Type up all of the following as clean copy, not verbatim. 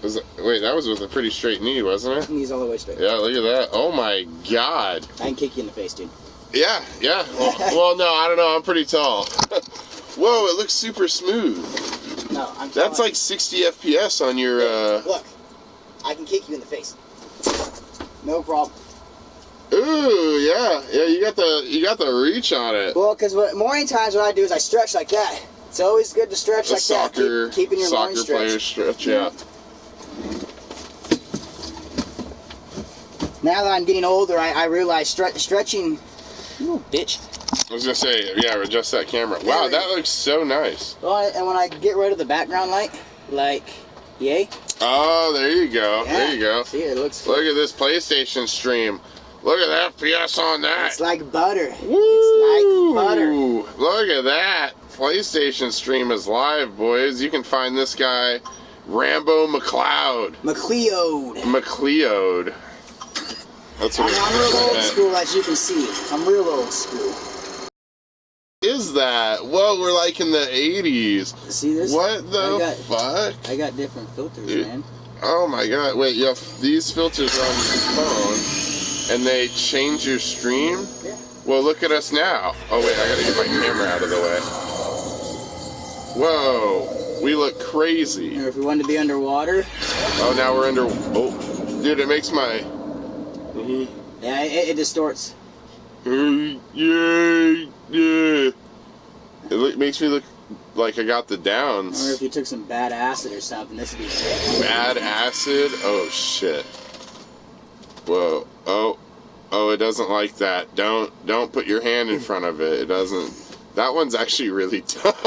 Wait, that was with a pretty straight knee, wasn't it? Knees all the way straight. Yeah, look at that. Oh my God. I can kick you in the face, dude. Yeah. Well, no, I don't know. I'm pretty tall. Whoa, it looks super smooth. No, I'm. That's like 60 FPS on your. Look, I can kick you in the face. No problem. Ooh, yeah. You got the reach on it. Well, because morning times what I do is I stretch like that. It's always good to stretch like that. Keeping your morning stretch. Soccer players stretch, yeah. Now that I'm getting older, I realize stretching. You bitch. I was gonna say, yeah, adjust that camera. Wow, that looks so nice. Well, and when I get rid of the background light, like, yay. Oh, there you go. Yeah. There you go. See, it looks. Look at this PlayStation stream. Look at that FPS on that. It's like butter. Woo! It's like butter. Look at that. PlayStation stream is live, boys. You can find this guy, Rambo McLeod. McLeod. That's what I'm real old school, as you can see. I'm real old school. Is that? Whoa, we're like in the 80s. See this? What the fuck? I got different filters, man. Oh my God. Wait, you have these filters on your phone, and they change your stream? Yeah. Well, look at us now. Oh wait, I gotta get my camera out of the way. Whoa, we look crazy. Or if we wanted to be underwater. Oh, now we're under. Oh, dude, it makes my. Yeah, it distorts. Yeah. It makes me look like I got the downs. Or if you took some bad acid or something, this would be great. Bad acid? Oh shit. Whoa. Oh, it doesn't like that. Don't put your hand in front of it. It doesn't. That one's actually really tough.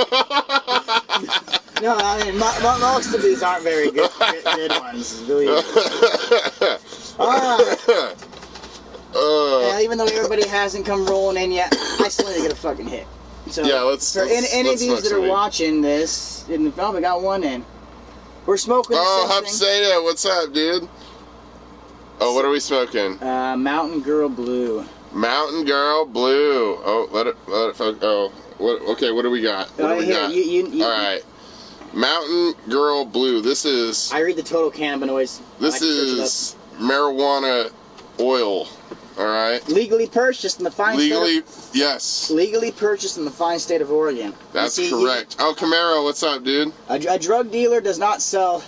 No, I mean, most of these aren't very good ones. Really. Yeah, even though everybody hasn't come rolling in yet, I still need to get a fucking hit. So, yeah, let's. For any of these that are watching this, in the film, we got one in. We're smoking. Oh, Hupsada, what's up, dude? Oh, what are we smoking? Mountain Girl Blue. Mountain Girl Blue. Oh, let it focus. Oh, what? Okay, what do we got? What do we got? All right. Mountain Girl Blue. This is. I read the total cannabinoids. This is marijuana oil. All right. Legally purchased in the fine state. Yes. Legally purchased in the fine state of Oregon. That's correct. Oh, Camaro, what's up, dude? A drug dealer does not sell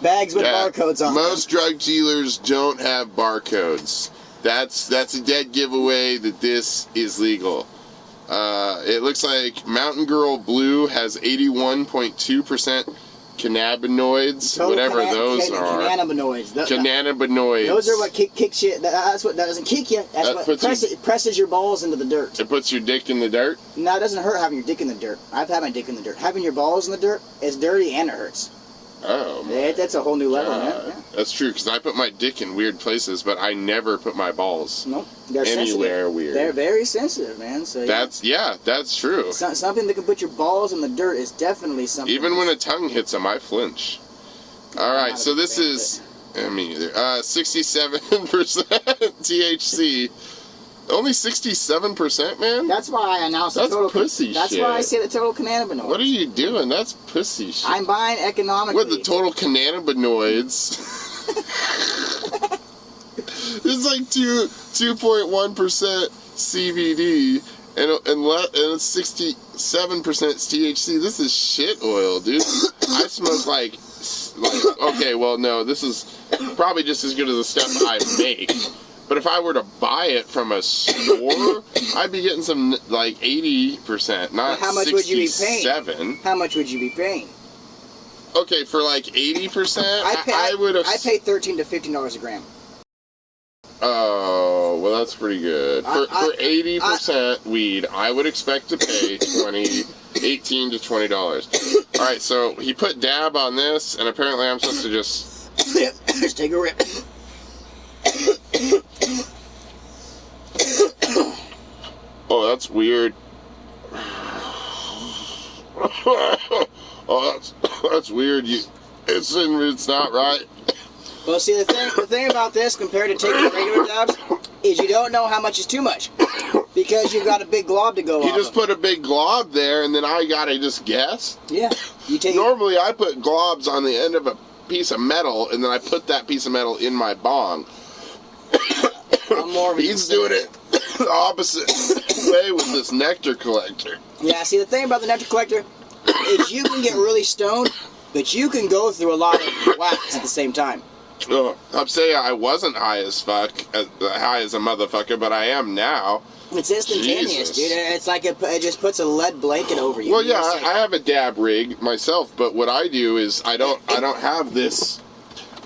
bags with barcodes on them. Most drug dealers don't have barcodes. That's a dead giveaway that this is legal. It looks like Mountain Girl Blue has 81.2% cannabinoids, whatever those are. Cannabinoids. Cannabinoids. Those are what kicks you. That's what doesn't kick you. That's what presses your balls into the dirt. It puts your dick in the dirt? No, it doesn't hurt having your dick in the dirt. I've had my dick in the dirt. Having your balls in the dirt is dirty and it hurts. Oh, man. That's a whole new level, man. Yeah. That's true, because I put my dick in weird places, but I never put my balls they're anywhere sensitive. weird. They're very sensitive, man. So that's true. Something that can put your balls in the dirt is definitely something. Even when a tongue hits them, I flinch. All right, so this is, me either. 67% THC. Only 67%, man? That's why I announced the total. That's pussy shit. That's why I say the total cannabinoids. What are you doing? That's pussy shit. I'm buying economically. What, the total cannabinoids? It's like 2.1% CBD and it's 67% THC. This is shit oil, dude. I smoke like okay, well no, this is probably just as good as the stuff I make. But if I were to buy it from a store, I'd be getting some like 80%, not 67. How much would you be paying? How much would you be paying? Okay, for like 80%, I would have. I pay $13 to $15 a gram. Oh, well, that's pretty good. For 80% weed, I would expect to pay $18 to $20. All right, so he put dab on this, and apparently I'm supposed to just take a rip. Oh, that's weird. Oh, that's weird. It's not right. Well, see, the thing about this compared to taking regular dabs is you don't know how much is too much because you've got a big glob to go off. You just put a big glob there, and then I gotta just guess. Yeah, you take. Normally, I put globs on the end of a piece of metal, and then I put that piece of metal in my bong. I'm more of a He's doing it the opposite way with this nectar collector. Yeah, see, the thing about the nectar collector is you can get really stoned, but you can go through a lot of wax at the same time. I'm saying I wasn't high as fuck, high as a motherfucker, but I am now. It's instantaneous, Jesus. dude. It's like it just puts a lead blanket over you. Well, yeah, It's like- I have a dab rig myself, but what I do is I don't have this.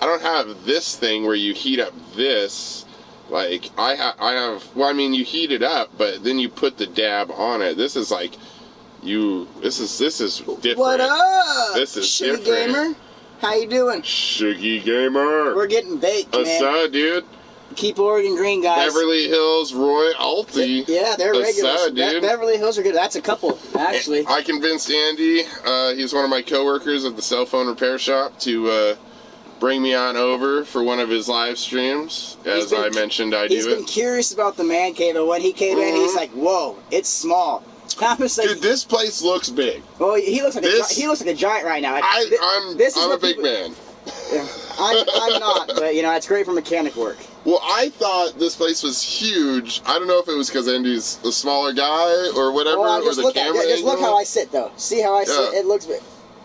I don't have this thing where you heat up this. Like I have. Well, I mean, you heat it up, but then you put the dab on it. This is like This is different. What up? This is Shitty different. Gamer? How you doing? Shuggy Gamer. We're getting baked, man. What's up, dude? Keep Oregon green, guys. Beverly Hills Roy Alti. Yeah, they're What's regulars. up, dude? Beverly Hills are good. That's a couple, actually. I convinced Andy, he's one of my coworkers at the cell phone repair shop, to bring me on over for one of his live streams. As I mentioned, I do He's been curious about the man cave, and when he came in, he's like, "Whoa, it's small." I'm just like, dude, this place looks big. well, he looks like a giant right now. I'm a big man. Yeah, I'm not, but you know, it's great for mechanic work. Well, I thought this place was huge. I don't know if it was because Andy's a smaller guy or whatever, Well, or the camera just look angle. how I sit, though. See how I sit? It looks big.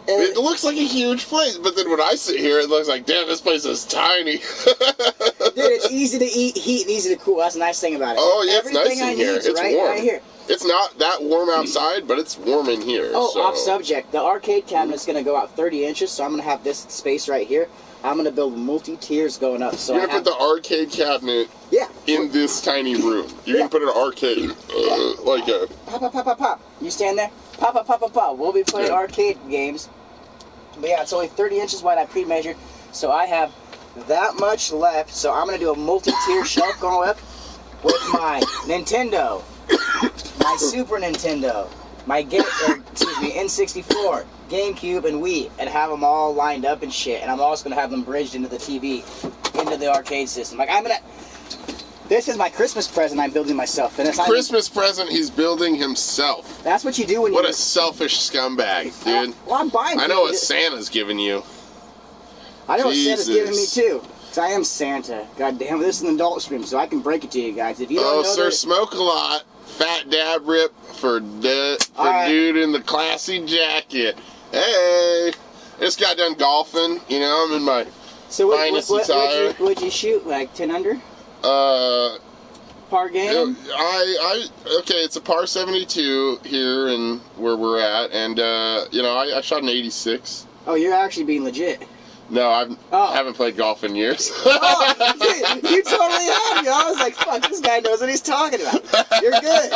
It looks like a huge place, but then when I sit here, it looks like, damn, this place is tiny. Dude, it's easy to heat and easy to cool. That's the nice thing about it. Oh, yeah, it's Everything nice in I here. need It's right warm. Right here. It's not that warm outside, but it's warm in here. Oh, so. off subject. The arcade cabinet's going to go out 30 inches, so I'm going to have this space right here. I'm going to build multi-tiers going up. So You're going to put the arcade cabinet in this tiny room. You're going to put an arcade, like a... Pop, pop, pop, pop, pop. You stand there. Pop, pop, pop, pop, pop. We'll be playing arcade games. But yeah, it's only 30 inches wide. I pre-measured. So I have that much left. So I'm going to do a multi-tier shelf going up with my Nintendo, my Super Nintendo, my N64, GameCube, and Wii, and have them all lined up and shit. And I'm also going to have them bridged into the TV, into the arcade system. Like, this is my Christmas present I'm building myself. And it's Christmas present he's building himself. That's what you do when you... What a selfish scumbag, dude. Well, I'm buying... I know what Santa's giving you. I know Jesus. what Santa's giving me, too. Because I am Santa. God damn it, this is an adult stream, so I can break it to you guys. If you don't know Sir Smoke a Lot. Fat dab rip for dude in the classy jacket. Hey! Just got done golfing. You know, I'm in my finest attire. What'd you shoot? Like 10 under? Par game? Okay, it's a par 72 here and where we're at, and you know, I shot an 86. Oh, you're actually being legit. No, I haven't played golf in years. Oh, dude, you totally have. I was like, fuck, this guy knows what he's talking about. You're good.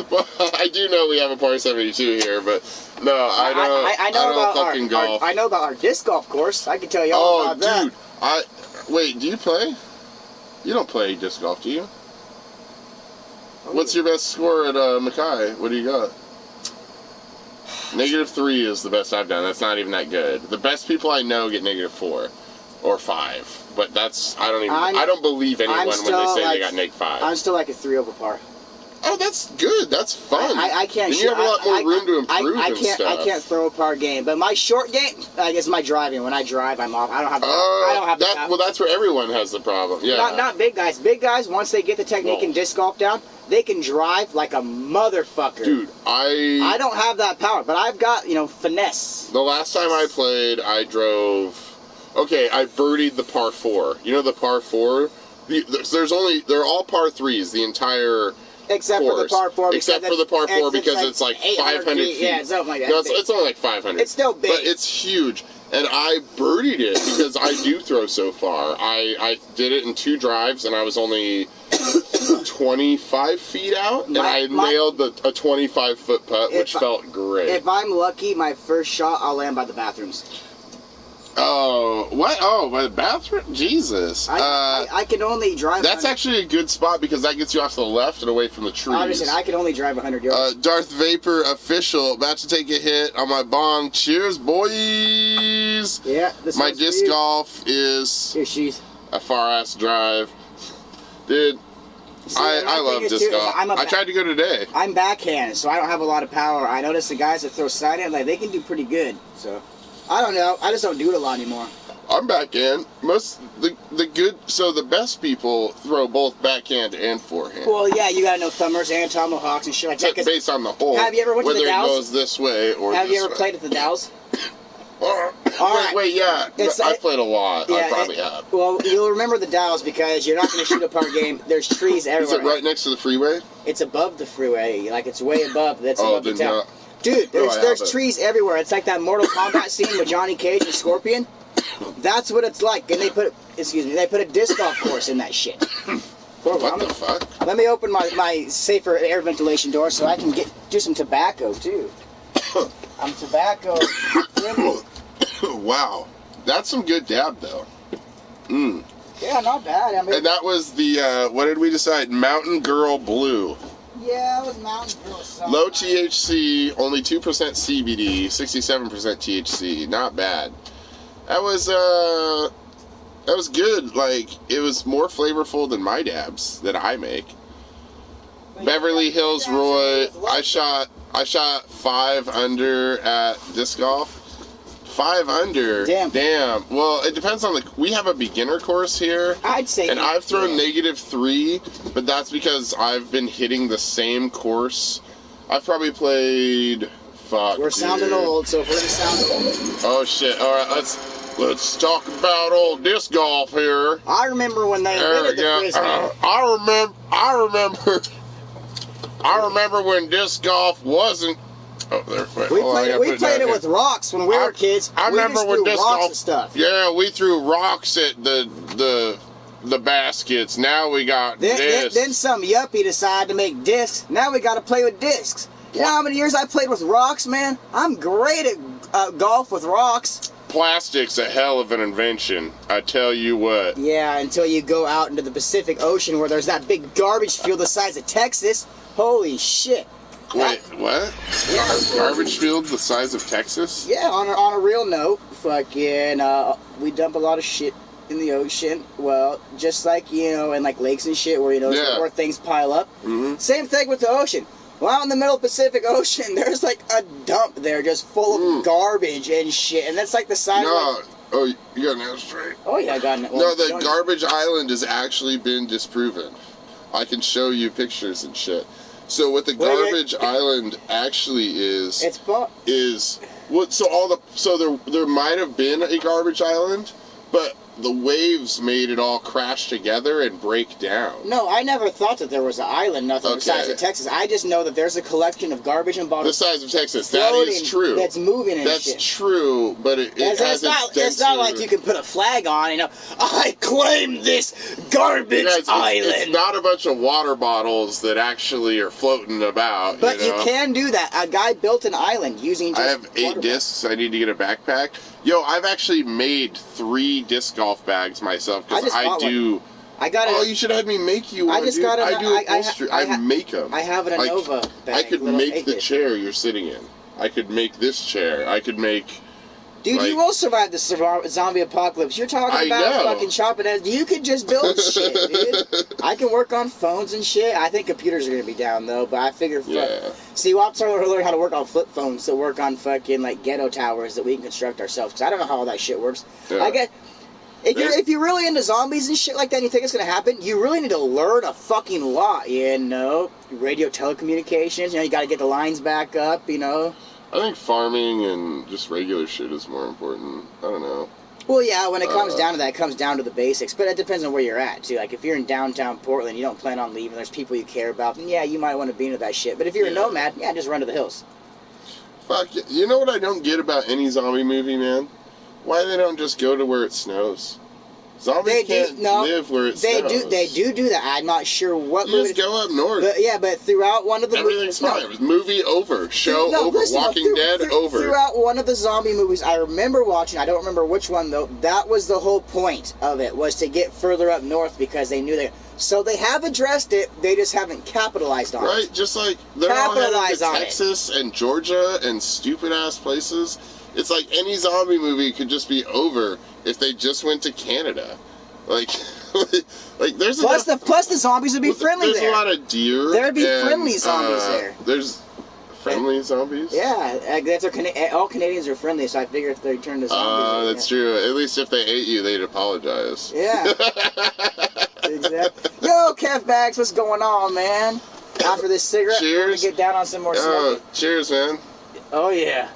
Well, I do know we have a par 72 here, but no, I don't fucking golf. I know about our disc golf course. I can tell you all about that. Oh, dude, wait, do you play? You don't play disc golf, do you? What's your best score at Mackay? What do you got? -3 is the best I've done. That's not even that good. The best people I know get -4 or 5. But that's, I don't believe anyone when they say they got -5. I'm still like a 3 over par. Oh, that's good. That's fun. I can't. Then you have a lot more room to improve I can't throw a par game, but my short game, I guess my driving. When I drive, I'm off. I don't have. Well, that's where everyone has the problem. Yeah. Not big guys. Big guys, once they get the technique in disc golf down, they can drive like a motherfucker. Dude, I don't have that power, but I've got finesse. The last time I played, I drove. Okay, I birdied the par 4. You know the par 4. They're all par 3s. The entire. Except for the par 4. Except for the par 4 because it's like 500 feet. Yeah, something like that. No, it's only like 500. It's still big. But it's huge. And I birdied it because I do throw so far. I did it in 2 drives, and I was only 25 feet out, and I nailed a 25-foot putt, which felt great. If I'm lucky, my first shot, I'll land by the bathrooms. Oh, what? Oh, by the bathroom? Jesus. I can only drive... That's actually a good spot because that gets you off to the left and away from the trees. Obviously, I can only drive 100 yards. Darth Vapor official, about to take a hit on my bong. Cheers, boys! Yeah, my disc golf is a far-ass drive. Dude, I love disc golf. I tried to go today. I'm backhand, so I don't have a lot of power. I notice the guys that throw side hand, they can do pretty good, so... I don't know. I just don't do it a lot anymore. I'm backhand. The good, so the best people throw both backhand and forehand. Well, yeah, you gotta know thumbers and tomahawks and shit like that. 'Cause based on the hole. have you ever went to the whether it Dows? goes this way or have this you ever way. played at the Dows? Wait, yeah. I've played a lot. Yeah, I probably have. Well, you'll remember the Dows because you're not going to shoot a par game. There's trees Is everywhere. it right next to the freeway? It's above the freeway. Like, it's way above. That's Oh, above the then town. not. Dude, there's have it. trees everywhere. It's like that Mortal Kombat scene with Johnny Cage and Scorpion. That's what it's like. And they put a disc golf course in that shit. What the fuck? Let me open my safer air ventilation door so I can do some tobacco, too. I'm tobacco. Wow. That's some good dab, though. Yeah, not bad. I mean, And that was the, what did we decide? Mountain Girl Blue. yeah, it was Mountain Girl. Something. Low THC, only 2% CBD, 67% THC. Not bad. That was good. Like, it was more flavorful than my dabs that I make. Beverly Hills Roy, I shot 5 under at disc golf. 5 under. Damn. Well, it depends on we have a beginner course here. I'd say. And I've thrown -3, but that's because I've been hitting the same course. I've probably played. Fuck. We're sounding old, so if we're gonna sound old. Oh shit! All right, let's talk about old disc golf here. I remember when they invented the frisbee. I remember when disc golf wasn't. Oh, there. Wait, we played it with rocks when we were kids. I remember when disc golf and stuff. Yeah, we threw rocks at the baskets. Now we got discs. Then some yuppie decided to make discs. Now we got to play with discs. You know how many years I played with rocks, man? I'm great at golf with rocks. Plastic's a hell of an invention. I tell you what. Yeah, until you go out into the Pacific Ocean where there's that big garbage field the size of Texas. Holy shit. Wait, what? Yeah. Garbage field the size of Texas? Yeah, on a real note, fucking, we dump a lot of shit in the ocean. Well, just like, in like lakes and shit where, where things pile up. Mm-hmm. Same thing with the ocean. Well, out in the middle of the Pacific Ocean, there's like a dump there just full of garbage and shit. And that's like the size of... Oh, you got that straight. Oh, yeah, I got it. Well, no, the garbage island has actually been disproven. I can show you pictures and shit. So what the garbage island actually is... So there might have been a garbage island, but the waves made it all crash together and break down. No, I never thought that there was an island, nothing the size of Texas. I just know that there's a collection of garbage and bottles. The size of Texas, that is true. That's moving and That's shit. true, but it's not like you can put a flag on, I claim this garbage island. It's not a bunch of water bottles that actually are floating about. But you can do that. A guy built an island using just I have 8 discs. I need to get a backpack. Yo, I've actually made 3 disc golf bags myself because I do. I got it. Oh, you should have me make you one. I just got it. I do upholstery. I make them. I have an Innova bag. I could make the chair you're sitting in. I could make this chair. I could make. Dude, you will survive the zombie apocalypse. You're talking about fucking chopping it. You could just build shit, dude. I can work on phones and shit. I think computers are going to be down, though, but I figure... See, I'm trying to learn how to work on flip phones to work on fucking, ghetto towers that we can construct ourselves, because I don't know how all that shit works. Yeah. I get... If you're really into zombies and shit like that and you think it's going to happen, you really need to learn a fucking lot, Radio telecommunications, you got to get the lines back up, I think farming and just regular shit is more important. I don't know. Well, yeah, when it comes down to that, it comes down to the basics. But it depends on where you're at, too. Like, if you're in downtown Portland, you don't plan on leaving, there's people you care about, then yeah, you might want to be into that shit. But if you're a nomad, just run to the hills. Fuck, you know what I don't get about any zombie movie, man? Why they don't just go to where it snows? Zombies can't live where it snows. They do that. I'm not sure what movie. Just go up north. But throughout one of the everything's fine. It was movie over. Show over. Walking Dead over. Throughout one of the zombie movies, I remember watching. I don't remember which one though. That was the whole point of it, was to get further up north because they knew So they have addressed it. They just haven't capitalized on it. Right, just like they're all headed to Texas and Georgia and stupid ass places. It's like any zombie movie could just be over if they just went to Canada. Like there's plus the zombies would be friendly there. There's a lot of deer. There'd be friendly zombies there. There's Friendly zombies? Yeah, all Canadians are friendly, so I figure if they turn to zombies... That's true. At least if they ate you, they'd apologize. Yeah. Exactly. Yo, Kev Bags, what's going on, man? After this cigarette, we're gonna get down on some more smoking. Cheers, man. Oh, yeah.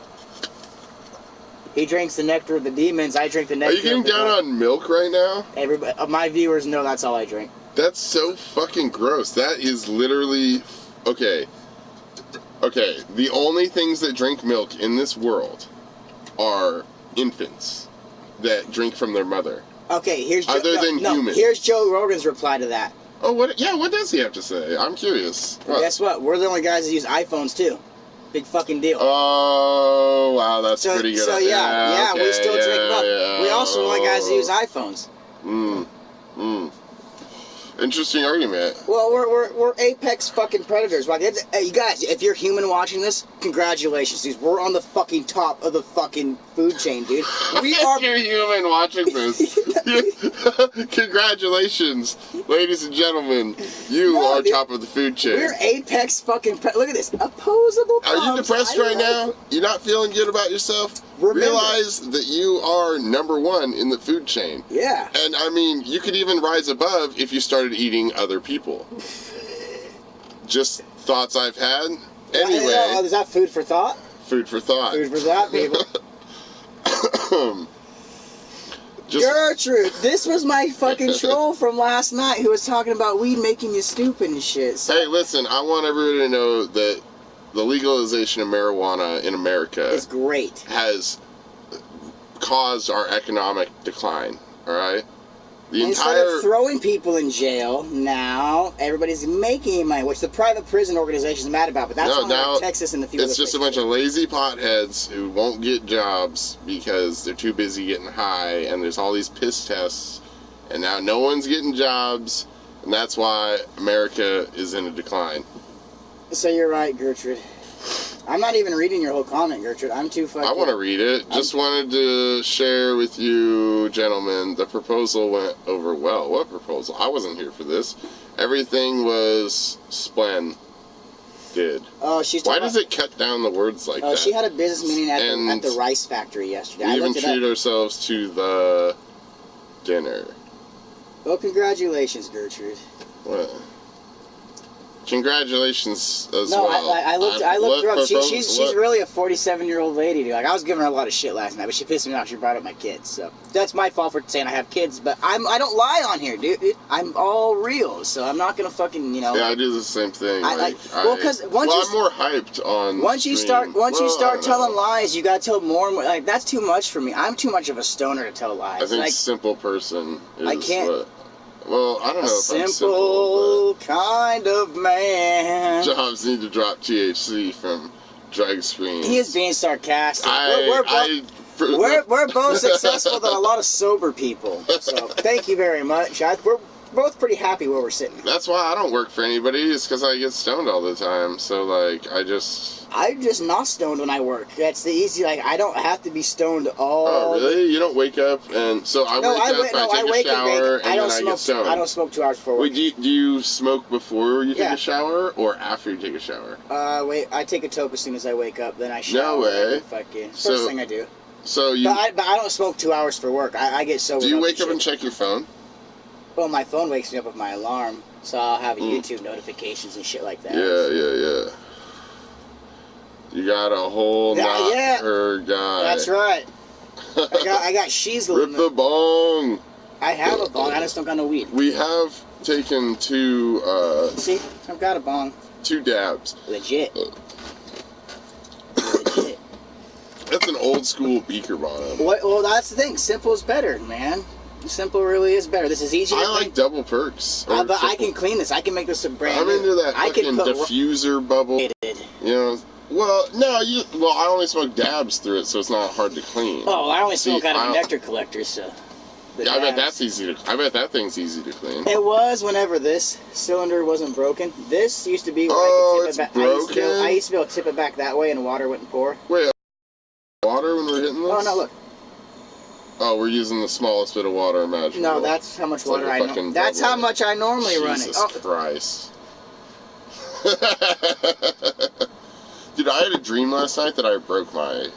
He drinks the nectar of the demons. I drink the nectar of the... Are you getting down on milk right now? Everybody, my viewers know that's all I drink. That's so fucking gross. That is literally... Okay. Okay, the only things that drink milk in this world are infants that drink from their mother. Okay, here's humans. Here's Joe Rogan's reply to that. Oh, what? Yeah, what does he have to say? I'm curious. Well, guess what? We're the only guys that use iPhones too. Big fucking deal. Oh, wow, that's pretty good. So yeah, okay, we still drink milk. Yeah, we also the only guys that use iPhones. Interesting argument. Well, we're apex fucking predators. Like, hey, you guys, if you're human watching this, congratulations, dude. We're on the fucking top of the fucking food chain, dude. We are. If you're human watching this, congratulations, ladies and gentlemen. You are top of the food chain. We're apex fucking. Look at this. Opposable. Are you depressed right now? You're not feeling good about yourself? Realize that you are number one in the food chain. Yeah. And I mean, you could even rise above if you started eating other people. Just thoughts I've had. Anyway. Oh, is that food for thought? Food for thought. Food for thought, people. Gertrude, this was my fucking troll from last night who was talking about weed making you stupid and shit. So. Hey, listen, I want everybody to know that the legalization of marijuana in America is great. Has caused our economic decline. All right. Instead of throwing people in jail, now everybody's making money, which the private prison organization is mad about. But that's only like Texas and a few other places. It's just a bunch of lazy potheads who won't get jobs because they're too busy getting high, and there's all these piss tests, and now no one's getting jobs, and that's why America is in a decline. So you're right, Gertrude. I'm not even reading your whole comment, Gertrude. I'm too fucking... I want to read it. Just wanted to share with you, gentlemen, the proposal went over well. What proposal? I wasn't here for this. Everything was splendid. Oh, she's talking Why does it cut down the words like that? Oh, she had a business meeting at the rice factory yesterday. We even treated ourselves to the dinner. Well, congratulations, Gertrude. What? Congratulations as well. No, I looked her up. She's really a 47-year-old lady, dude. Like, I was giving her a lot of shit last night, but she pissed me off. She brought up my kids, so that's my fault for saying I have kids. But I don't lie on here, dude. I'm all real, so I'm not gonna fucking Yeah, I do the same thing. I'm more hyped on. Once you start telling lies, you gotta tell more and more. Like, that's too much for me. I'm too much of a stoner to tell lies. I think simple person is I can't. Well, I don't know if I'm simple kind of man. Jobs need to drop THC from drug screens. He is being sarcastic. We're both successful than a lot of sober people. So thank you very much. We're both pretty happy where we're sitting. That's why I don't work for anybody. It's because I get stoned all the time. So like I'm just not stoned when I work. That's the easy. Like, I don't have to be stoned all. Oh really? You don't wake up and so I take a shower and then I get stoned. I don't smoke 2 hours before work. Wait, do you smoke before you take a shower or after you take a shower? Wait, I take a toke as soon as I wake up. Then I shower. No way. First thing I do. So you. But I don't smoke 2 hours for work. I get sober. Do you wake up and check your phone? Well, my phone wakes me up with my alarm, so I'll have YouTube notifications and shit like that. Yeah. You got a whole knocker guy. That's right. I got sheezel. Rip the bong. I have a bong. I just don't got no weed. We have taken 2. See, I've got a bong. 2 dabs. Legit. That's an old school beaker bottom. Well, that's the thing. Simple is better, man. Simple really is better. This is easy to clean. I like double perks. But I can clean this. I can make this a brand new. I'm into that fucking diffuser bubble. You know. Well, no, I only smoke dabs through it, so it's not hard to clean. Oh, I only smoke out of a nectar collector, so. Yeah, I bet that's easy to. I bet that thing's easy to clean. It was whenever this cylinder wasn't broken. This used to be where I could tip it back. Broken? I used to be able to tip it back that way, and water wouldn't pour. Wait, water when we're hitting this? Oh no, look. Oh, we're using the smallest bit of water imaginable. No, that's how much water I know. That's how much I normally run it. Jesus Christ. Dude, I had a dream last night that I broke my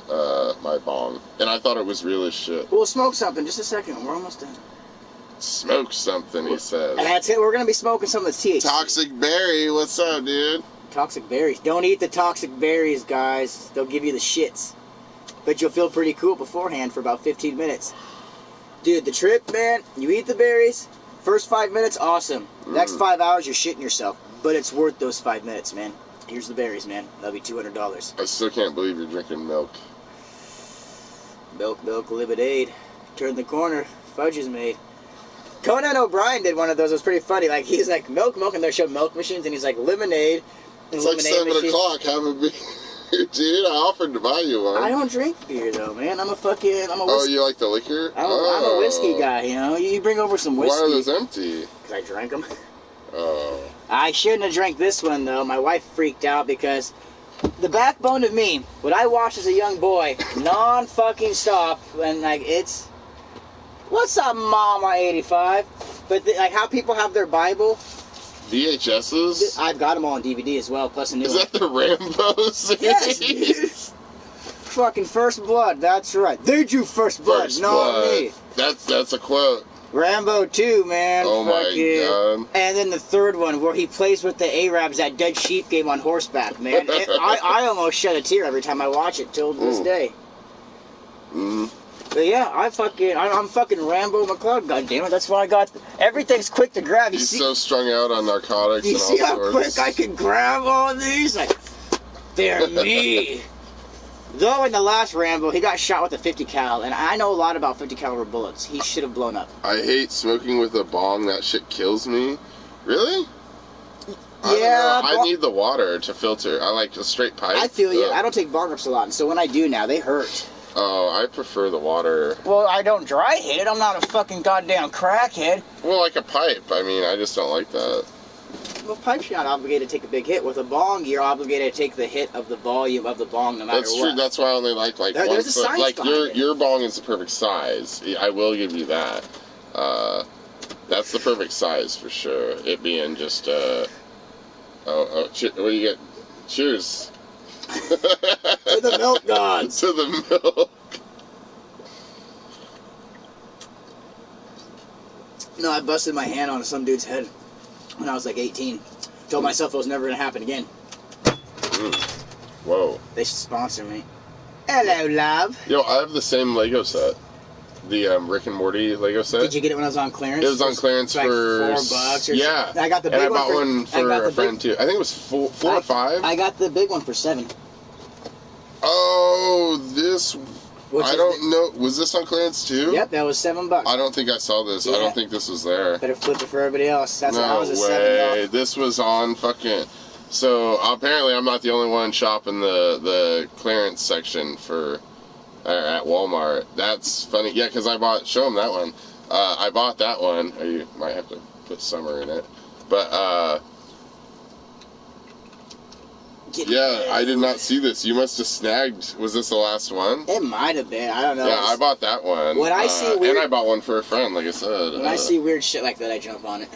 my bong, and I thought it was real as shit. We'll smoke something. Just a second. We're almost done. Smoke something, he says. And that's it. We're gonna be smoking some of the THC. Toxic Berry, what's up, dude? Toxic berries. Don't eat the toxic berries, guys. They'll give you the shits. But you'll feel pretty cool beforehand for about 15 minutes. Dude, the trip, man, you eat the berries, first 5 minutes, awesome. Next 5 hours, you're shitting yourself. But it's worth those 5 minutes, man. Here's the berries, man. That'll be $200. I still can't believe you're drinking milk. Milk, lemonade. Turn the corner. Fudge is made. Conan O'Brien did one of those. It was pretty funny. Like, he's like, milk, and they show milk machines, and he's like, lemonade. It's like 7 o'clock. Have a beer, dude. I offered to buy you one. I don't drink beer, though, man. I'm a whiskey. Oh, you like the liquor? I'm a whiskey guy, you know. You bring over some whiskey. Why are those empty? Because I drank them. Oh. I shouldn't have drank this one, though. My wife freaked out because the backbone of me, what I watched as a young boy, non-fucking stop, and like, it's... What's up, Mama 85? But like how people have their Bible. VHSs? I've got them all on DVD as well, plus a new one. Is that the Rambo series? Yes, dude. Fucking First Blood, that's right. They drew First Blood, not me. That's a quote. Rambo 2, man. Oh my god. And then the third one where he plays with the Arabs at Dead Sheep game on horseback, man. I almost shed a tear every time I watch it till this day. But yeah, I'm fucking Rambo McCloud, goddammit. That's why I got... Everything's quick to grab. He's so strung out on narcotics you and all see how sorts. quick I can grab all these? Like, they're me. Though in the last Rambo, he got shot with a 50 cal, and I know a lot about 50 caliber bullets. He should have blown up. I hate smoking with a bong. That shit kills me. Really? Yeah, I need the water to filter. I like a straight pipe. I feel you. I don't take bong rips a lot, and so when I do now, they hurt. Oh, I prefer the water. Well, I don't dry hit it. I'm not a fucking goddamn crackhead. Well, like a pipe. I mean, I just don't like that. Well, pipe's you're not obligated to take a big hit. With a bong, you're obligated to take the hit of the volume of the bong no matter what. That's true. That's why I only like there's a science like behind your bong is the perfect size. I will give you that. That's the perfect size for sure. It being just what do you get? Cheers. To the milk gods. To the milk. No, I busted my hand on some dude's head when I was like 18. Told myself it was never going to happen again. Whoa. They should sponsor me. Hello, love. Yo, I have the same Lego set. The Rick and Morty Lego set. Did you get it when I was on clearance? It was on clearance like for $4 or yeah. something. I got the big and one. I bought one for a friend too. I think it was four or five. I got the big one for $7. Oh, this. I don't know. Was this on clearance too? Yep, that was $7. I don't think I saw this. Yeah. I don't think this was there. Better flip it for everybody else. That was a way. $7. This was on fucking. So apparently, I'm not the only one shopping the clearance section for at Walmart. That's funny. Yeah, because I bought. Show them that one. I bought that one. You might have to put summer in it, but yeah, I did not see this. You must have snagged. Was this the last one? It might have been. I don't know. Yeah, I bought that one. When I see weird, and I bought one for a friend, like I said. When I see weird shit like that, I jump on it.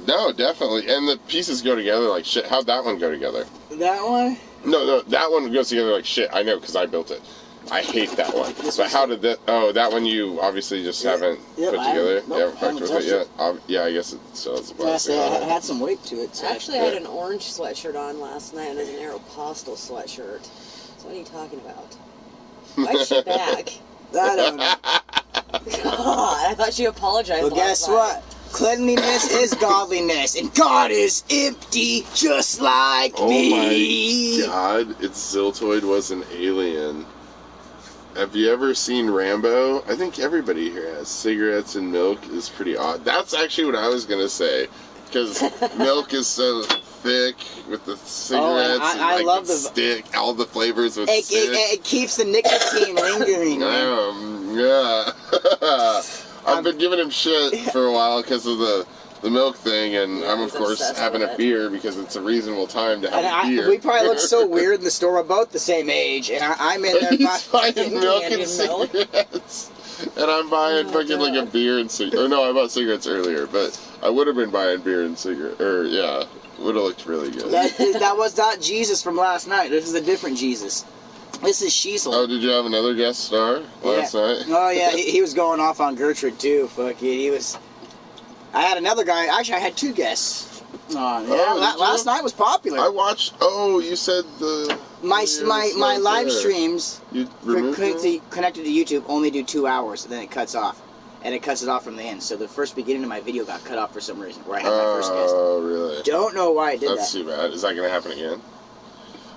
No, definitely. And the pieces go together like shit. How'd that one go together? That one? No, that one goes together like shit. I know, because I built it. I hate that one. But how did that... Oh, that one you obviously just haven't put together? You haven't fucked with it yet? Yeah, I guess it still has a plastic on it it. had some weight to it. So. Actually, I had an orange sweatshirt on last night, and it was an Aeropostale sweatshirt. So what are you talking about? Why'd she back? I don't know. God, I thought she apologized. Well, guess what? Cleanliness is godliness, and God is empty just like me. Oh my god, it's Ziltoid was an alien. Have you ever seen Rambo? I think everybody here has. Cigarettes and milk is pretty odd. That's actually what I was going to say. Because milk is so thick with the cigarettes I and love the stick, all the flavors with stick. It keeps the nicotine lingering. Yeah. I've been giving him shit for a while because of the milk thing, and I'm of course having a beer because it's a reasonable time to have a beer. We probably look so weird in the store. We're both the same age, and I'm in there buying milk and cigarettes, and I'm buying fucking like a beer and cigarettes. Or no, I bought cigarettes earlier, but I would have been buying beer and cigarettes. Or yeah, would have looked really good. That was not Jesus from last night. This is a different Jesus. This is Sheasel. Oh, did you have another guest star last night? Oh, yeah, he was going off on Gertrude, too. Fuck it, he was... I had another guy... Actually, I had two guests. Last night was popular. I watched... Oh, you said the... My live streams You removed them? connected to YouTube only do 2 hours, and then it cuts off. And it cuts it off from the end. So the first beginning of my video got cut off for some reason, where I had my first guest. Oh, really? Don't know why I did That's that. too bad. Is that going to happen again?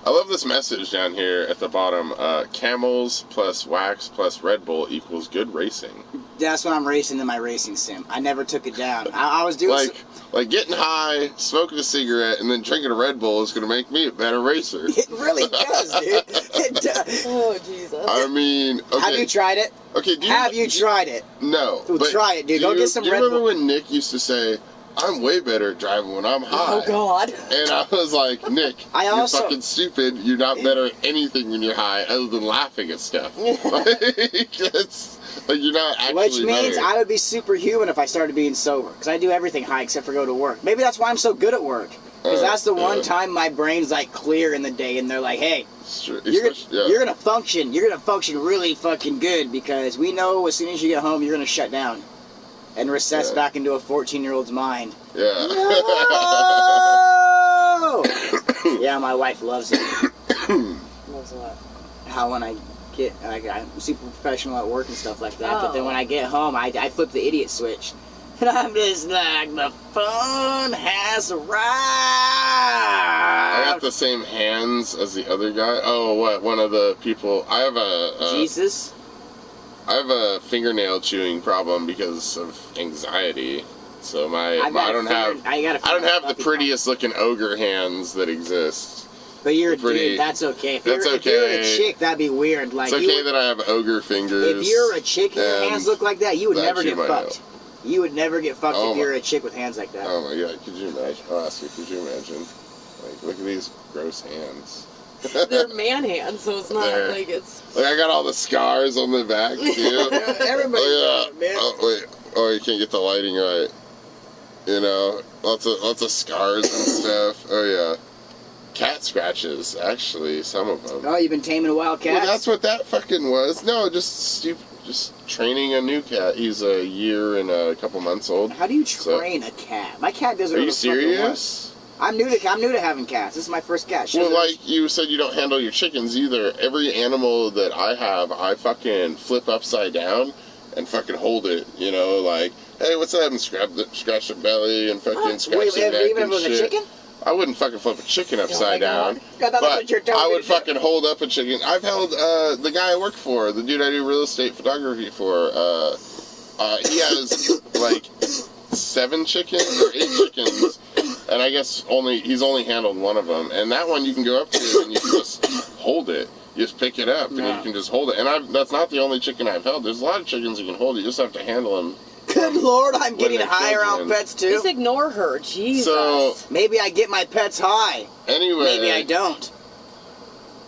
I love this message down here at the bottom. Camels plus wax plus Red Bull equals good racing. That's when I'm racing in my racing sim. I never took it down. I was doing... Like getting high, smoking a cigarette, and then drinking a Red Bull is going to make me a better racer. It really does, dude. It does. Oh, Jesus. I mean, okay. Have you tried it? Okay, Have you tried it? No. Well, try it, dude. Go get some Do you Red remember Bull. when Nick used to say, I'm way better at driving when I'm high? Oh, God. And I was like, Nick, you're fucking stupid. You're not better at anything when you're high other than laughing at stuff. Like, you're not actually Which means better. I would be superhuman if I started being sober. Because I do everything high except for go to work. Maybe that's why I'm so good at work. Because that's the one time my brain's like clear in the day and they're like, hey, you're gonna function. You're gonna function really fucking good because we know as soon as you get home you're gonna shut down and recess back into a 14-year-old's mind. Yeah. No! Yeah, my wife loves it. Loves what? How when I get, I'm super professional at work and stuff like that, but then when I get home, I flip the idiot switch. And I'm just like, the fun has arrived. I got the same hands as the other guy. Oh, what? One of the people. I have Jesus? I have a fingernail chewing problem because of anxiety. So I don't have the prettiest looking ogre hands that exist. But you're a dude, that's okay. If you're a chick, that'd be weird. Like, it's okay that I have ogre fingers. If you're a chick and your hands look like that, you would never get fucked. You would never get fucked if you're a chick with hands like that. Oh my god, could you imagine? I'll ask you, could you imagine? Like, look at these gross hands. They're man hands, so it's not like it's... Like, I got all the scars on the back, too. Everybody does, man. Oh, wait. Oh, you can't get the lighting right. You know, lots of scars and stuff. Oh, yeah. Cat scratches, actually, some of them. Oh, you've been taming a wild cat? Well, that's what that fucking was. No, just training a new cat. He's a year and a couple months old. How do you train a cat? My cat doesn't. Are you serious? I'm new to having cats. This is my first cat. Well, like you said, you don't handle your chickens either. Every animal that I have, I fucking flip upside down and fucking hold it. You know, like, hey, what's up? And scratch the belly and fucking scratch the neck even if it was a chicken? I wouldn't fucking flip a chicken upside down. But I would fucking hold up a chicken. I've held the guy I work for, the dude I do real estate photography for. He has like 7 chickens or 8 chickens, and I guess he's only handled one of them. And that one you can go up to and you can just hold it. You just pick it up and you can just hold it. And that's not the only chicken I've held. There's a lot of chickens you can hold. You just have to handle them. Good Lord, I'm getting high around pets too. Just ignore her, Jesus. So maybe I get my pets high. Anyway, maybe I don't.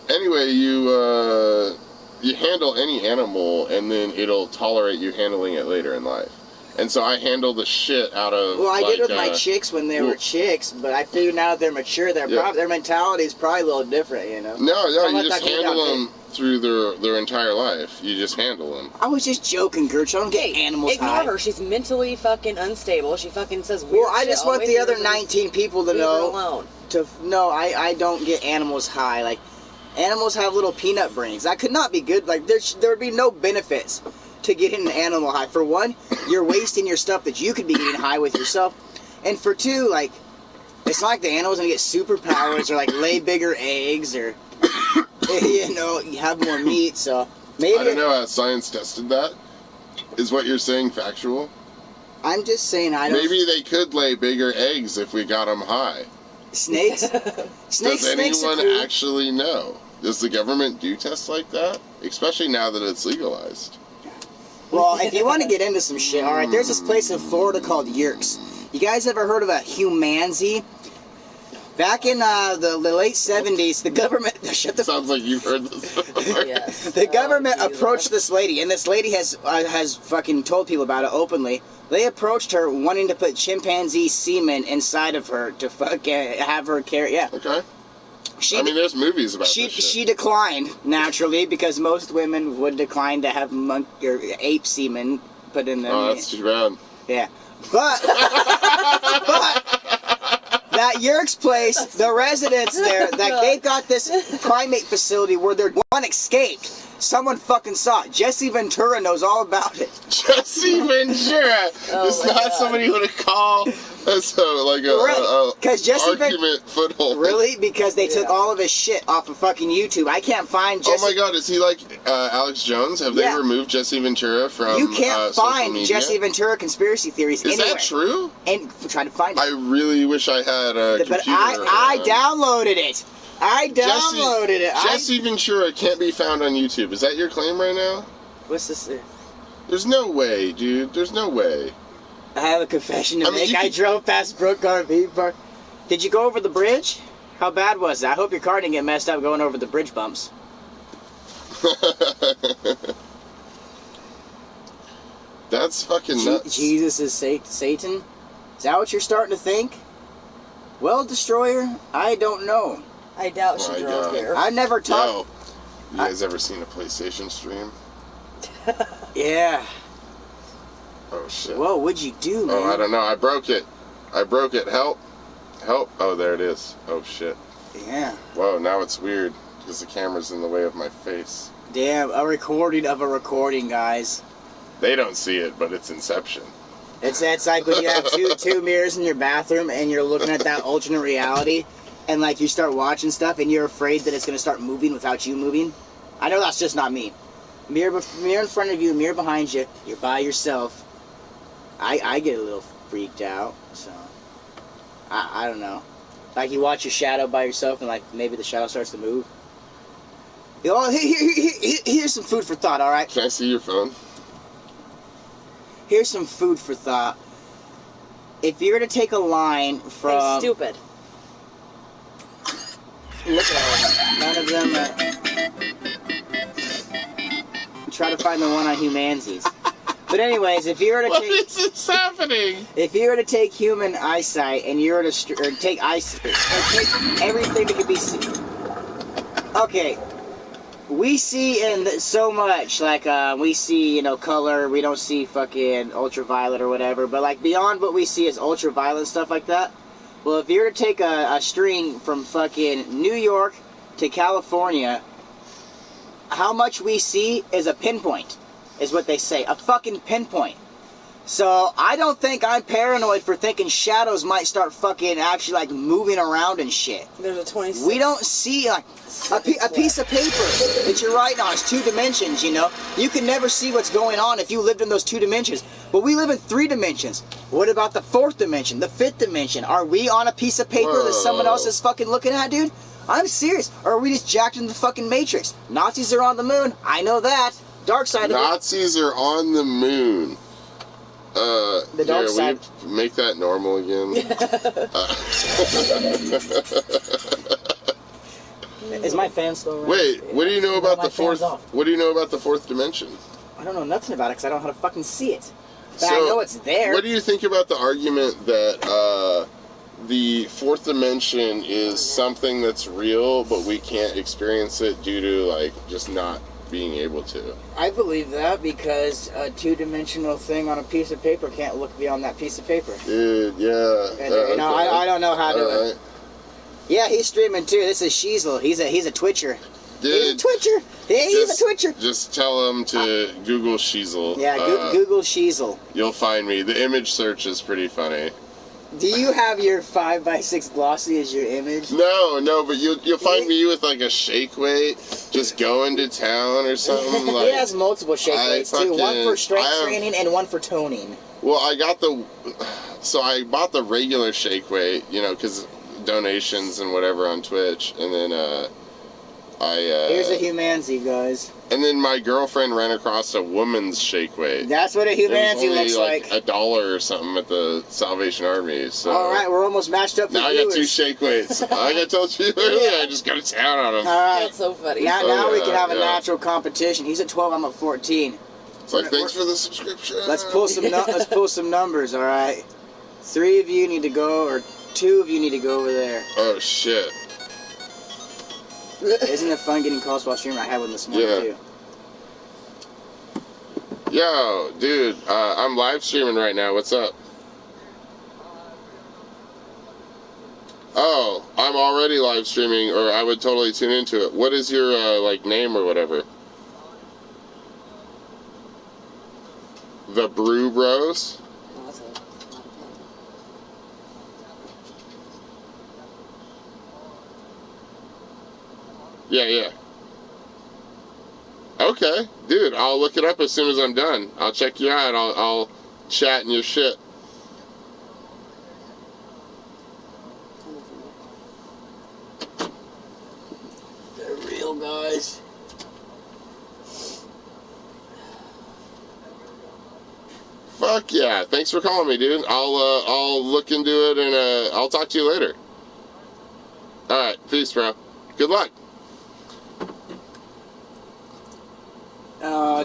Anyway, you handle any animal, and then it'll tolerate you handling it later in life. And so I handle the shit out of. Well, I did with my chicks when they were chicks, but I figured now that they're mature, their mentality is probably a little different, you know. No, you just handle them through their entire life. You just handle them. I was just joking, Gertrude. I don't get animals high. Ignore her. She's mentally fucking unstable. She fucking says weird Well, I just want the other 19 people to know. Alone. No, I don't get animals high. Like, animals have little peanut brains. That could not be good. Like, there would be no benefits to getting an animal high. For one, you're wasting your stuff that you could be getting high with yourself. And for two, like, it's not like the animal's gonna get superpowers or, like, lay bigger eggs or, you know, have more meat, so maybe... I don't know how science tested that. Is what you're saying factual? I'm just saying I don't... Maybe they could lay bigger eggs if we got them high. Snakes? Does anyone actually know? Does the government do tests like that? Especially now that it's legalized. Well, if you want to get into some shit, alright, there's this place in Florida called Yerkes. You guys ever heard of a humanzee? Back in the late 70s, the government shut the Sounds like you've heard this before. Yes. The government Jesus. approached this lady, and this lady has fucking told people about it openly. They approached her wanting to put chimpanzee semen inside of her to fucking have her carry. Yeah, Okay. she I mean, there's movies about she this shit. she declined naturally because most women would decline to have monkey or ape semen put in them. Oh, that's too bad. Yeah, but that Yerkes place, the residents there, that they've got this primate facility where their one escaped. Someone fucking saw it. Jesse Ventura knows all about it. Jesse Ventura. Oh It's my not God. somebody who would call. That's like Right, 'cause Jesse argument foothold. Really? Because they took Yeah. all of his shit off of fucking YouTube. I can't find Oh Jesse. my God, is he like Alex Jones? Have Yeah. they removed Jesse Ventura from You can't social find media? Jesse Ventura conspiracy theories Is anywhere. that true? And try to find I it. really wish I had a But computer. I around. downloaded it. I downloaded it. Jesse Ventura can't be found on YouTube. Is that your claim right now? What's this? There's no way, dude. There's no way. I have a confession to I mean, make. you I could- drove past Brook RV Park. Did you go over the bridge? How bad was it? I hope your car didn't get messed up going over the bridge bumps. That's fucking nuts. Jesus is Satan? Is that what you're starting to think? Well, Destroyer, I don't know. I doubt My she drove God. here. I never talked. Yo, you guys ever seen a PlayStation stream? Yeah. Oh shit. Whoa, what'd you do, man? Oh, I don't know. I broke it. Help. Help. Oh, there it is. Oh shit. Yeah. Whoa, now it's weird because the camera's in the way of my face. Damn, a recording of a recording, guys. They don't see it, but it's Inception. It's like when you have two mirrors in your bathroom and you're looking at that alternate reality, and like you start watching stuff and you're afraid that it's gonna start moving without you moving. I know that's just not me. Mirror in front of you, mirror behind you. You're by yourself. I get a little freaked out, so I don't know. Like you watch your shadow by yourself and like maybe the shadow starts to move. Oh, here's some food for thought. All right. Can I see your phone? Here's some food for thought. If you were to take a line Hey, from... stupid. Look at them. None of them... Try to find the one on Humansies. But anyways, if you were to What take... is this happening? If you were to take human eyesight and you were to... Or take take everything that could be seen... Okay. We see in so much, like, we see, color, we don't see fucking ultraviolet or whatever, but, like, beyond what we see is ultraviolet stuff like that. Well, if you were to take a string from fucking New York to California, how much we see is a pinpoint, is what they say. A fucking pinpoint. So, I don't think I'm paranoid for thinking shadows might start fucking actually, like, moving around and shit. There's a 26. We don't see, like, a piece of paper that you're writing on. It's 2 dimensions, You can never see what's going on if you lived in those 2 dimensions. But we live in 3 dimensions. What about the 4th dimension, the 5th dimension? Are we on a piece of paper that someone else is fucking looking at, dude? I'm serious. Or are we just jacked in the fucking Matrix? Nazis are on the moon. I know that. Dark side of it. Nazis are on the moon. The dark here, side. will you make that normal again? Is my fan still running? Wait, what do you know about my the fourth? fan's off. What do you know about the 4th dimension? I don't know nothing about it because I don't know how to fucking see it. But I So, know it's there. What do you think about the argument that the 4th dimension is something that's real, but we can't experience it due to like just not being able to? I believe that because a 2-dimensional thing on a piece of paper can't look beyond that piece of paper. Dude, yeah. And, okay. I don't know how to. Alright. Yeah, he's streaming too. This is Sheezel. He's a Twitcher. He's a Dude, Twitcher. Yeah, he's a Twitcher. just tell him to Google Sheezel. Yeah, Google Sheezel. You'll find me. The image search is pretty funny. Do you have your 5x6 glossy as your image? No, but you'll find me with like a shake weight, just going to town or something. Like, he has multiple shake I weights too. One fucking- for strength I have- training and one for toning. well, I bought the regular shake weight, because donations and whatever on Twitch, and then Here's a Humanzy, guys. And then my girlfriend ran across a woman's shake weight. That's what a humanity looks like. $1 or something at the Salvation Army. So all right, we're almost matched up. now I got 2 shake weights. Like I told you earlier, I just got a town on them. All right, That's so funny. now we can have a natural competition. He's at 12, I'm at 14. It's like, thanks for the subscription. Let's pull some numbers. All right, 3 of you need to go, or 2 of you need to go over there. Oh shit. Isn't it fun getting calls while streaming? I had one this morning too. Yo, dude, I'm live streaming right now. What's up? Oh, I'm already live streaming, or I would totally tune into it. What is your like name or whatever? The Brew Bros. Oh, that's a lot of fun. Yeah. Okay, dude, I'll look it up as soon as I'm done. I'll check you out. I'll chat in your shit. They're real guys. Fuck yeah! Thanks for calling me, dude. I'll look into it and I'll talk to you later. All right, peace, bro. Good luck.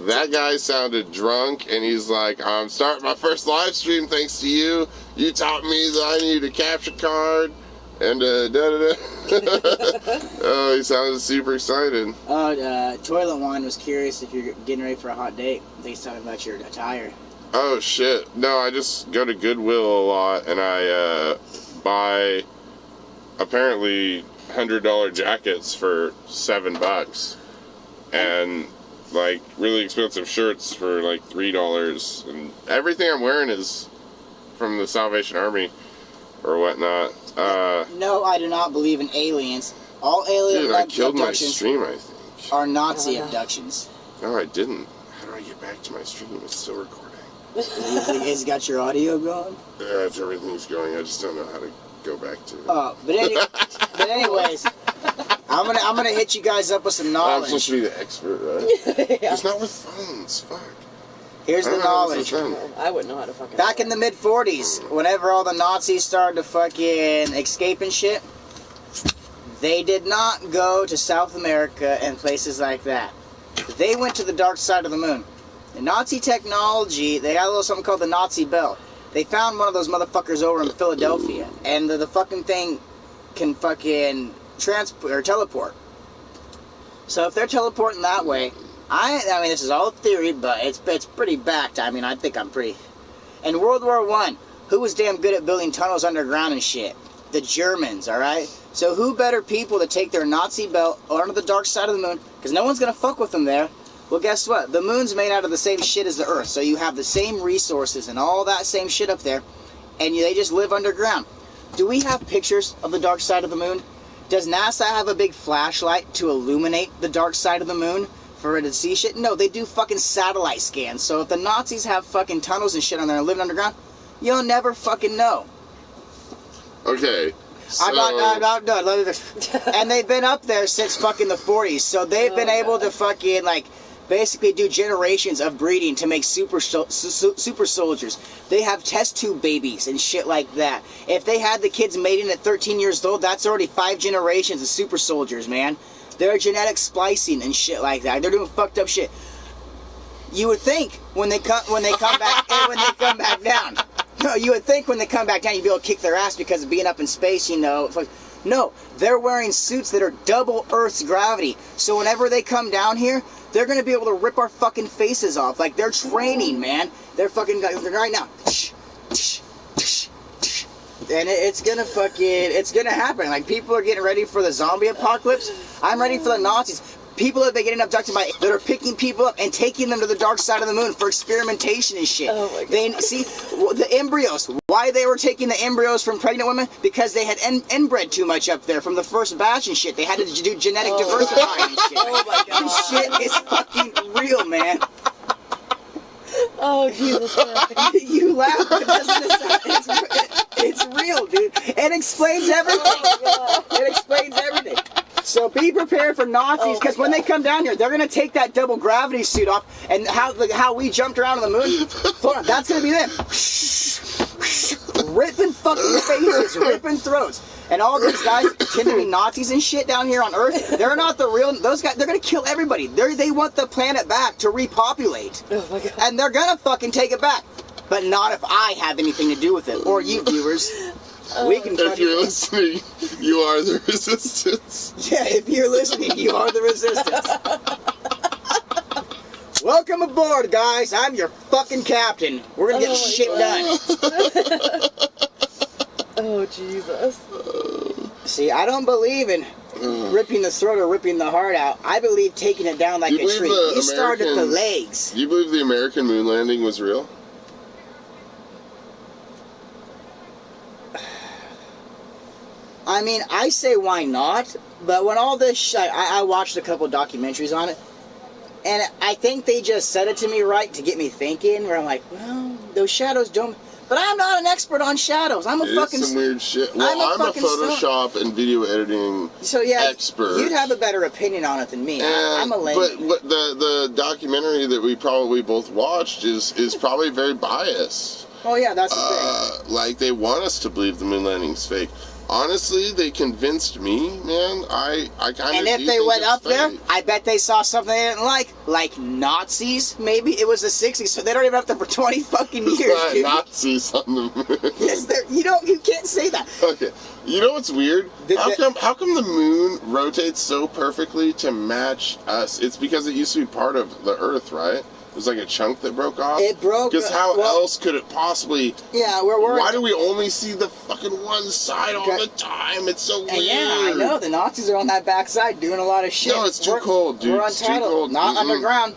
That guy sounded drunk, and he's like, I'm starting my first live stream thanks to you. You taught me that I need a capture card, and da-da-da. Oh, he sounded super excited. Toilet Wine was curious if you're getting ready for a hot date. I think he's talking about your attire. Oh, shit. No, I just go to Goodwill a lot, and I buy, apparently, $100 jackets for $7. And like really expensive shirts for like $3, and everything I'm wearing is from the Salvation Army or whatnot. No, I do not believe in aliens. All alien Dude, I killed my abductions stream, I think. are Nazi abductions. No, I didn't. How do I get back to my stream? It's still recording. It's got your audio going. Yeah, it's everything's going. I just don't know how to go back to it. But anyways, I'm gonna hit you guys up with some I'm knowledge. supposed to be the expert, right? Yeah. It's not with phones. Fuck. Here's the knowledge. I wouldn't know how to fucking. Back in the mid 40s, whenever all the Nazis started to fucking escape and shit, they did not go to South America and places like that. They went to the dark side of the moon. The Nazi technology, they had a little something called the Nazi belt. They found one of those motherfuckers over in Philadelphia, and the fucking thing can fucking transport or teleport. So if they're teleporting that way, I mean this is all theory, but it's pretty backed. I mean I think I'm pretty. In World War I, who was damn good at building tunnels underground and shit? The Germans, all right. So who better people to take their Nazi belt onto the dark side of the moon? Because no one's gonna fuck with them there. Well, guess what? The moon's made out of the same shit as the Earth, so you have the same resources and all that same shit up there, and they just live underground. Do we have pictures of the dark side of the moon? Does NASA have a big flashlight to illuminate the dark side of the moon for it to see shit? No, they do fucking satellite scans. So if the Nazis have fucking tunnels and shit on there and living underground, you'll never fucking know. Okay. So... I'm not done. And they've been up there since fucking the 40s, so they've been able to fucking like basically do generations of breeding to make super soldiers. They have test tube babies and shit like that. If they had the kids mating at 13 years old, that's already 5 generations of super soldiers, man. They're genetic splicing and shit like that. They're doing fucked up shit. You would think when they come back down. No, you would think when they come back down you'd be able to kick their ass because of being up in space, you know. No, they're wearing suits that are double Earth's gravity. So whenever they come down here, they're going to be able to rip our fucking faces off. Like, they're training, man. They're fucking right now. And it's going to happen. Like, people are getting ready for the zombie apocalypse. I'm ready for the Nazis. People have been getting abducted by that are picking people up and taking them to the dark side of the moon for experimentation and shit. Oh my God. They see the embryos. Why they were taking the embryos from pregnant women? Because they had inbred too much up there from the first batch and shit. They had to do genetic diversifying and shit. Oh my God. This shit is fucking real, man. Oh, Jesus Christ. You laugh, but it's real, dude. It explains everything. Oh, It explains everything. So be prepared for Nazis, because when they come down here, they're gonna take that double gravity suit off, and how we jumped around on the moon. That's gonna be them, ripping fucking faces, ripping throats, and all these guys pretend to be Nazis and shit down here on Earth. They're not the real. Those guys, they're gonna kill everybody. They want the planet back to repopulate, Oh my god. and they're gonna fucking take it back. But not if I have anything to do with it, or you viewers. We can. If you're listening, you are the resistance. Yeah, if you're listening, you are the resistance. Welcome aboard, guys. I'm your fucking captain. We're gonna get shit done. Oh, Jesus. See, I don't believe in ripping the throat or ripping the heart out. I believe taking it down like You a believe tree. the You start at the American- legs. Do you believe the American moon landing was real? I mean, I say why not, but when all this I watched a couple documentaries on it, and I think they just said it to me right to get me thinking, where I'm like, well, those shadows don't... But I'm not an expert on shadows. I'm a It fucking... is some weird shit. Well, I'm a I'm a fucking Photoshop and video editing So yeah, expert. you'd have a better opinion on it than me. I'm a And, layman. but what the documentary that we probably both watched is probably very biased. Oh yeah, that's the thing. Like they want us to believe the moon landing's fake. Honestly, they convinced me, man. I kind of. And if they went up there, I bet they saw something they didn't like Nazis. Maybe it was the '60s, so they don't even have to for 20 fucking years. Dude. Nazis on the moon. Yes, you can't say that. Okay. You know what's weird? The- How come the moon rotates so perfectly to match us? It's because it used to be part of the Earth, right? It was like a chunk that broke off. It broke. Because how well, else could it possibly? Yeah, we're Why do we only see the fucking one side all the time? It's so weird. And yeah, I know the Nazis are on that backside doing a lot of shit. No, it's too We're- cold, dude. We're It's too untitled. cold. Not underground.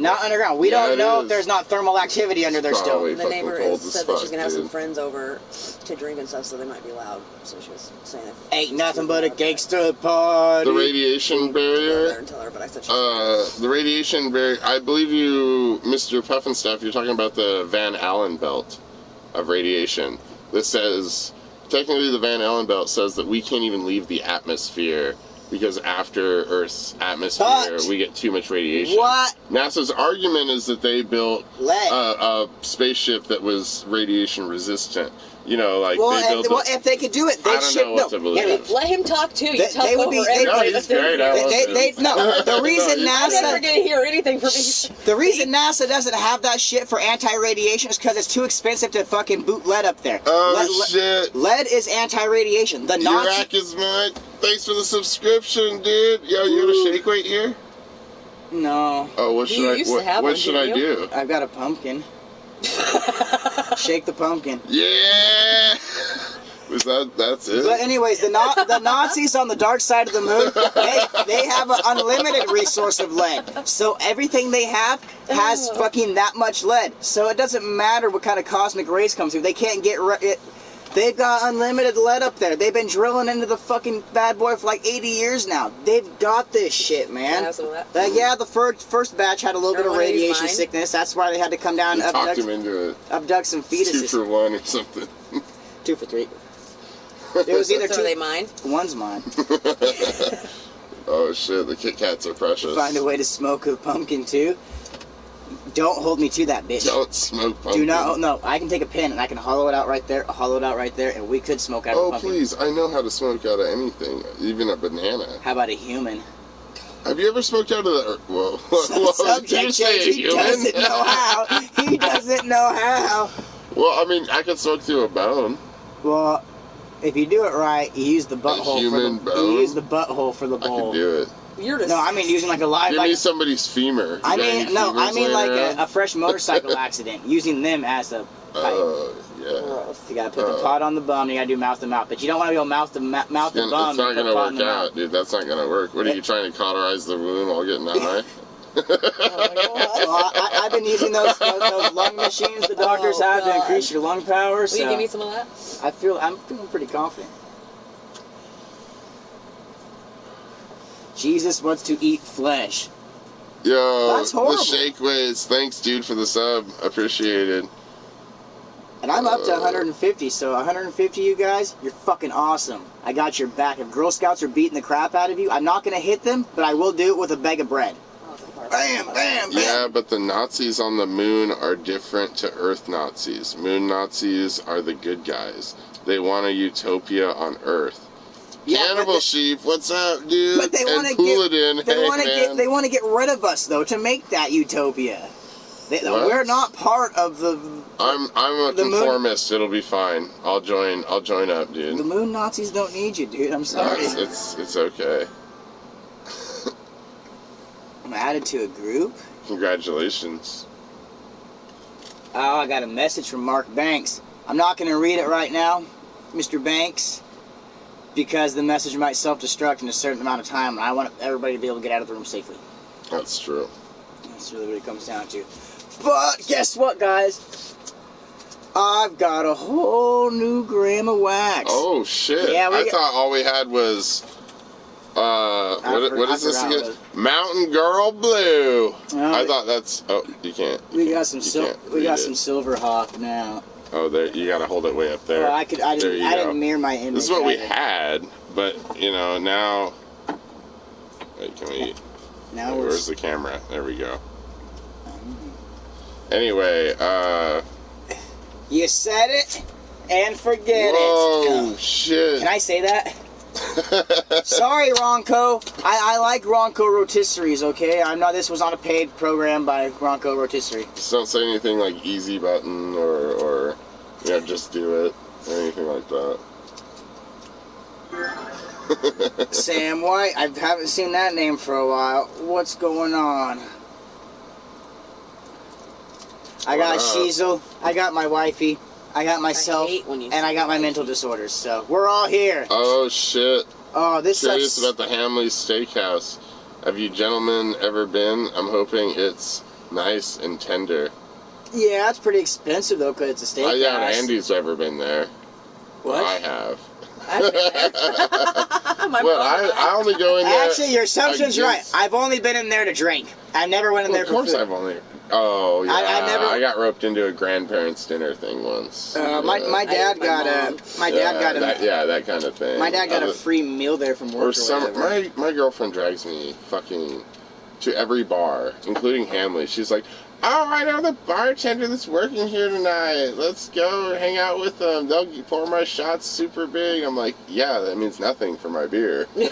Not underground. We Yeah, don't it know is. if there's not thermal activity under there still. Probably. The Fucking neighbor cold as said that she's fuck, gonna have some dude. friends over to drink and stuff, so they might be loud. So she was saying that. Ain't nothing but a gangster party. The radiation Go there barrier. and tell her, but I said she. The radiation barrier. I believe you, Mr. Puffenstuff. You're talking about the Van Allen belt of radiation. This says technically the Van Allen belt says that we can't even leave the atmosphere because after Earth's atmosphere But- we get too much radiation. What? NASA's argument is that they built Lead. a spaceship that was radiation resistant. You know, like Well, they built. if they could do it, they I don't should. know what to believe. yeah, Let him talk too. You They- talk they would over be- they- everybody. No, That's he's great. I love him. no. The reason No, I'm never NASA, gonna hear anything from you. the reason NASA doesn't have that shit for anti-radiation is because it's too expensive to fucking boot lead up there. Oh shit! Lead is anti-radiation. The Nazi. Iraq is mine. Thanks for the subscription, dude. Yo, you got a shake weight here? No, Oh, what You should I? used to What, have what one, should I didn't you? do? I've got a pumpkin. Shake the pumpkin. Yeah. Was that's it? But anyways, the Nazis on the dark side of the moon, they have an unlimited resource of lead. So everything they have has fucking that much lead. So it doesn't matter what kind of cosmic rays come through. They can't get it. They've got unlimited lead up there. They've been drilling into the fucking bad boy for like 80 years now. They've got this shit, Can I man. have some of that? Yeah, the first batch had a little bit of Wanna use radiation mine? sickness. That's why they had to come down you and talked him into it. abduct some 2 fetuses. for 1 or something. 2 for 3. It was either So are they two. mine? One's mine. Oh shit! The Kit Kats are precious. Find a way to smoke a pumpkin too. Don't hold me to that, bitch. Don't smoke pumpkin. Do not. No, I can take a pin and I can hollow it out right there. Hollow it out right there, and we could smoke out of a Oh pumpkin. please! I know how to smoke out of anything, even a banana. How about a human? Have you ever smoked out of the? Whoa! Whoa! Did you Subject say change. He human? doesn't know how. He doesn't know how. Well, I mean, I could smoke through a bone. Well, if you do it right, you use the butthole human for the. bone? You use the butthole for the I bowl. could do it. You're just. No, I mean using like a live. Give Like, me somebody's femur. I You got mean any no, I femurs mean like laying a fresh motorcycle accident. Using them as a pipe. Oh yeah. Gross. You gotta put the pot on the bum. You gotta do mouth to mouth, but you don't want to go mouth to mouth to It's bum. not and put gonna pot in work the out, mouth. dude. That's not gonna work. What are you trying to cauterize the wound while getting high? Well, I've been using those lung machines the doctors Oh, have to God. increase your lung power. Will So you give me some of that? I'm feeling pretty confident. Jesus wants to eat flesh. Yo, That's horrible. the shake weights. Thanks, dude, for the sub. Appreciated. And And I'm up to 150, so 150 you guys, you're fucking awesome. I got your back. If Girl Scouts are beating the crap out of you, I'm not going to hit them, but I will do it with a bag of bread. Bam, bam, bam. Yeah, but the Nazis on the moon are different to Earth Nazis. Moon Nazis are the good guys. They want a utopia on Earth. Yeah, Cannibal Sheep, what's up, dude? But they want to Pouladin, they want to get rid of us though to make that utopia. What? We're not part of the. I'm a the moon- conformist. It'll be fine. I'll join up, dude. The moon Nazis don't need you, dude. I'm No, sorry. it's okay. I'm added to a group. Congratulations. Oh, I got a message from Mark Banks. I'm not going to read it right now, Mr. Banks, because the message might self-destruct in a certain amount of time, and I want everybody to be able to get out of the room safely. That's true. That's really what it comes down to. But guess what, guys? I've got a whole new gram of wax. Oh shit! Yeah, I thought all we had was what is this forgot again? Mountain Girl Blue. No, I thought that's. Oh, you can't. we got some You can't read it. Silver Hawk now. Oh, there. You gotta hold it way up there. Well, I There you go. didn't mirror my image. This is what we either. had, but you know now. Wait, can we? Now Where's the camera? There we go. Anyway, You said it and forget whoa, it. shit. Can I say that? Sorry, Ronco. I like Ronco Rotisseries, okay? I'm not. This was on a paid program by Ronco Rotisserie. Just don't say anything like easy button or you know, just do it or anything like that. Sam White. I haven't seen that name for a while. What's going on? I got What up? Shizel. I got my wifey. I got myself. I hate when you And I say got my wifey. mental disorders. So we're all here. Oh shit. Oh, this Curious sucks. about the Hamley's Steakhouse. Have you gentlemen ever been? I'm hoping it's nice and tender. Yeah, it's pretty expensive though, 'cause it's a steak. I doubt Andy's ever been there. What? I have. I've been there. My Well, brother and I only go in there. Actually, your assumption's right. guess- I've only been in there to drink. I never went in there Of for course, food. I've only. Oh yeah, I never- I got roped into a grandparents' dinner thing once. My I dad ate my got a mom. my dad got a that kind of thing. my dad got a Other- free meal there from work Or or some whatever. my girlfriend drags me fucking to every bar, including Hamley. She's like, "Oh, I know the bartender that's working here tonight. Let's go hang out with them. They'll pour my shots super big." I'm like, "Yeah, that means nothing for my beer." And-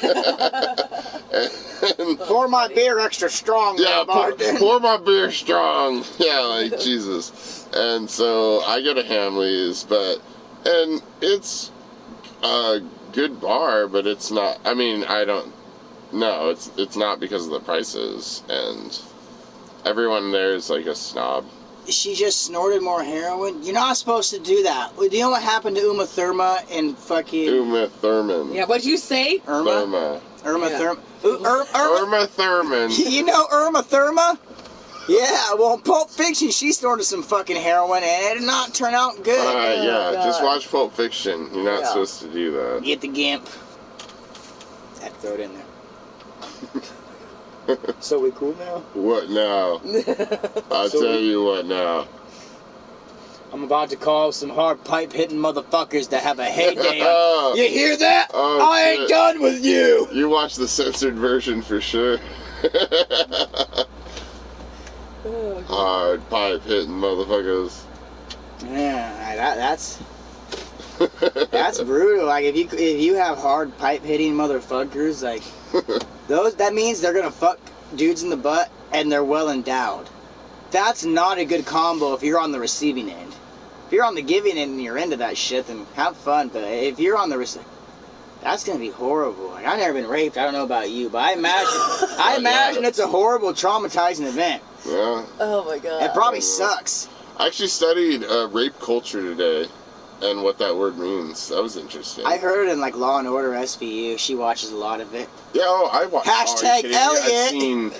Pour my beer extra strong. yeah, bartender. pour my beer strong. Yeah, like Jesus. And so I go to Hamley's, and it's a good bar, but it's not. I mean, I don't. No, it's not because of the prices, and everyone there is like a snob. She just snorted more heroin. You're not supposed to do that. Do you know what happened to Uma Thurman and fucking Uma Thurman. Yeah, what'd you say? Thurma. Irma Yeah. Thurman? Irma. Irma Thurman. You know Irma Thurman? Yeah, well, in Pulp Fiction, she snorted some fucking heroin, and it did not turn out good. Yeah, God. just watch Pulp Fiction. You're not Yeah. supposed to do that. Get the gimp. Had to throw it in there. So we cool now? What now? I'll So tell we- you what now. I'm about to call some hard pipe hitting motherfuckers that have a heyday. Oh, You hear that? Oh, I ain't shit. done with you. you watch the censored version for sure. Oh, Hard pipe hitting motherfuckers. Yeah, that's brutal. Like if you have hard pipe hitting motherfuckers, like that means they're gonna fuck dudes in the butt and they're well endowed. That's not a good combo if you're on the receiving end. If you're on the giving end and you're into that shit, then have fun. But if you're on the that's gonna be horrible. Like, I've never been raped. I don't know about you, but I imagine it's a horrible, traumatizing event. Yeah. oh my god. It probably sucks. I actually studied rape culture today and what that word means. That was interesting. I heard in like Law and Order SVU. She watches a lot of it. Yeah, I watched. Hashtag Elliot.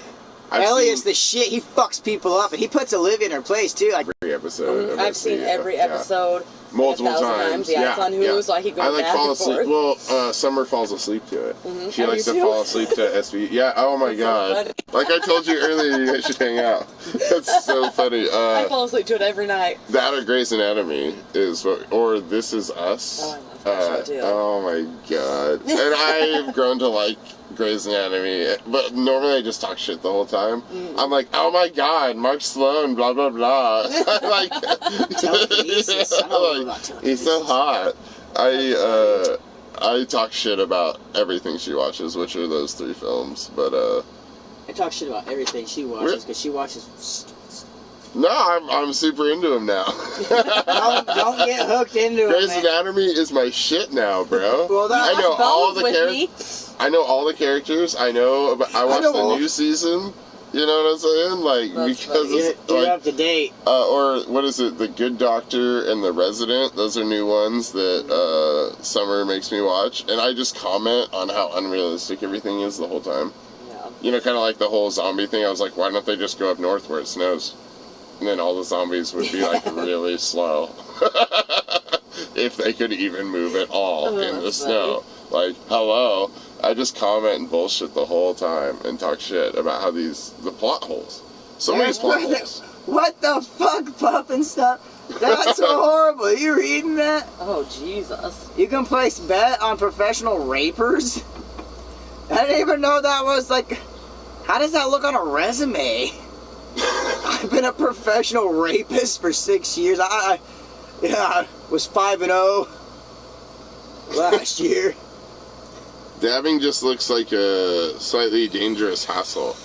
I've Elliot's seen the shit. He fucks people up, and he puts Olivia in her place too. Like, every episode. of I've seen SVU. every Yeah. episode Multiple 1,000 times. Yeah, it's on Hulu, so I keep going I like back fall and asleep. forth. Well, Summer falls asleep to it. Mhm. She Oh, likes you to too? fall asleep to SVU. Yeah. Oh my That's so god. funny. Like I told you earlier, you guys should hang out. That's so funny. I fall asleep to it every night. That or Grey's Anatomy is what, or This Is Us. Oh, I love that show too. Oh my god. And I've grown to like Grey's Anatomy, but normally I just talk shit the whole time. I'm like, oh my god, Mark Sloan, blah blah blah. Like, Telekinesis. I don't know about telekinesis. he's so hot. I talk shit about everything she watches, which are those 3 films. But I talk shit about everything she watches because she watches. no, I'm super into him now. Don't get hooked into it, Grey's man. Anatomy is my shit now, bro. Well, that- I know Watch all Bones the with characters. I know all the characters. I know about. I watched know the all- new season. You know what I'm saying? Like That's because funny. it's You're like, up to date. or what is it? The Good Doctor and The Resident. Those are new ones that Summer makes me watch, and I just comment on how unrealistic everything is the whole time. Yeah. You know, kind of like the whole zombie thing. I was like, why don't they just go up north where it snows? And then all the zombies would be like really slow. If they could even move at all Oh, in the that's snow. Like, hello. I just comment and bullshit the whole time and talk shit about how the plot holes. Some of these plot holes. What the fuck, Pup and stuff? That's so horrible. You reading that? Oh, Jesus. You can place bet on professional rapers? I didn't even know that was like. How does that look on a resume? I've been a professional rapist for 6 years. I was 5-0 last year. Dabbing just looks like a slightly dangerous hassle.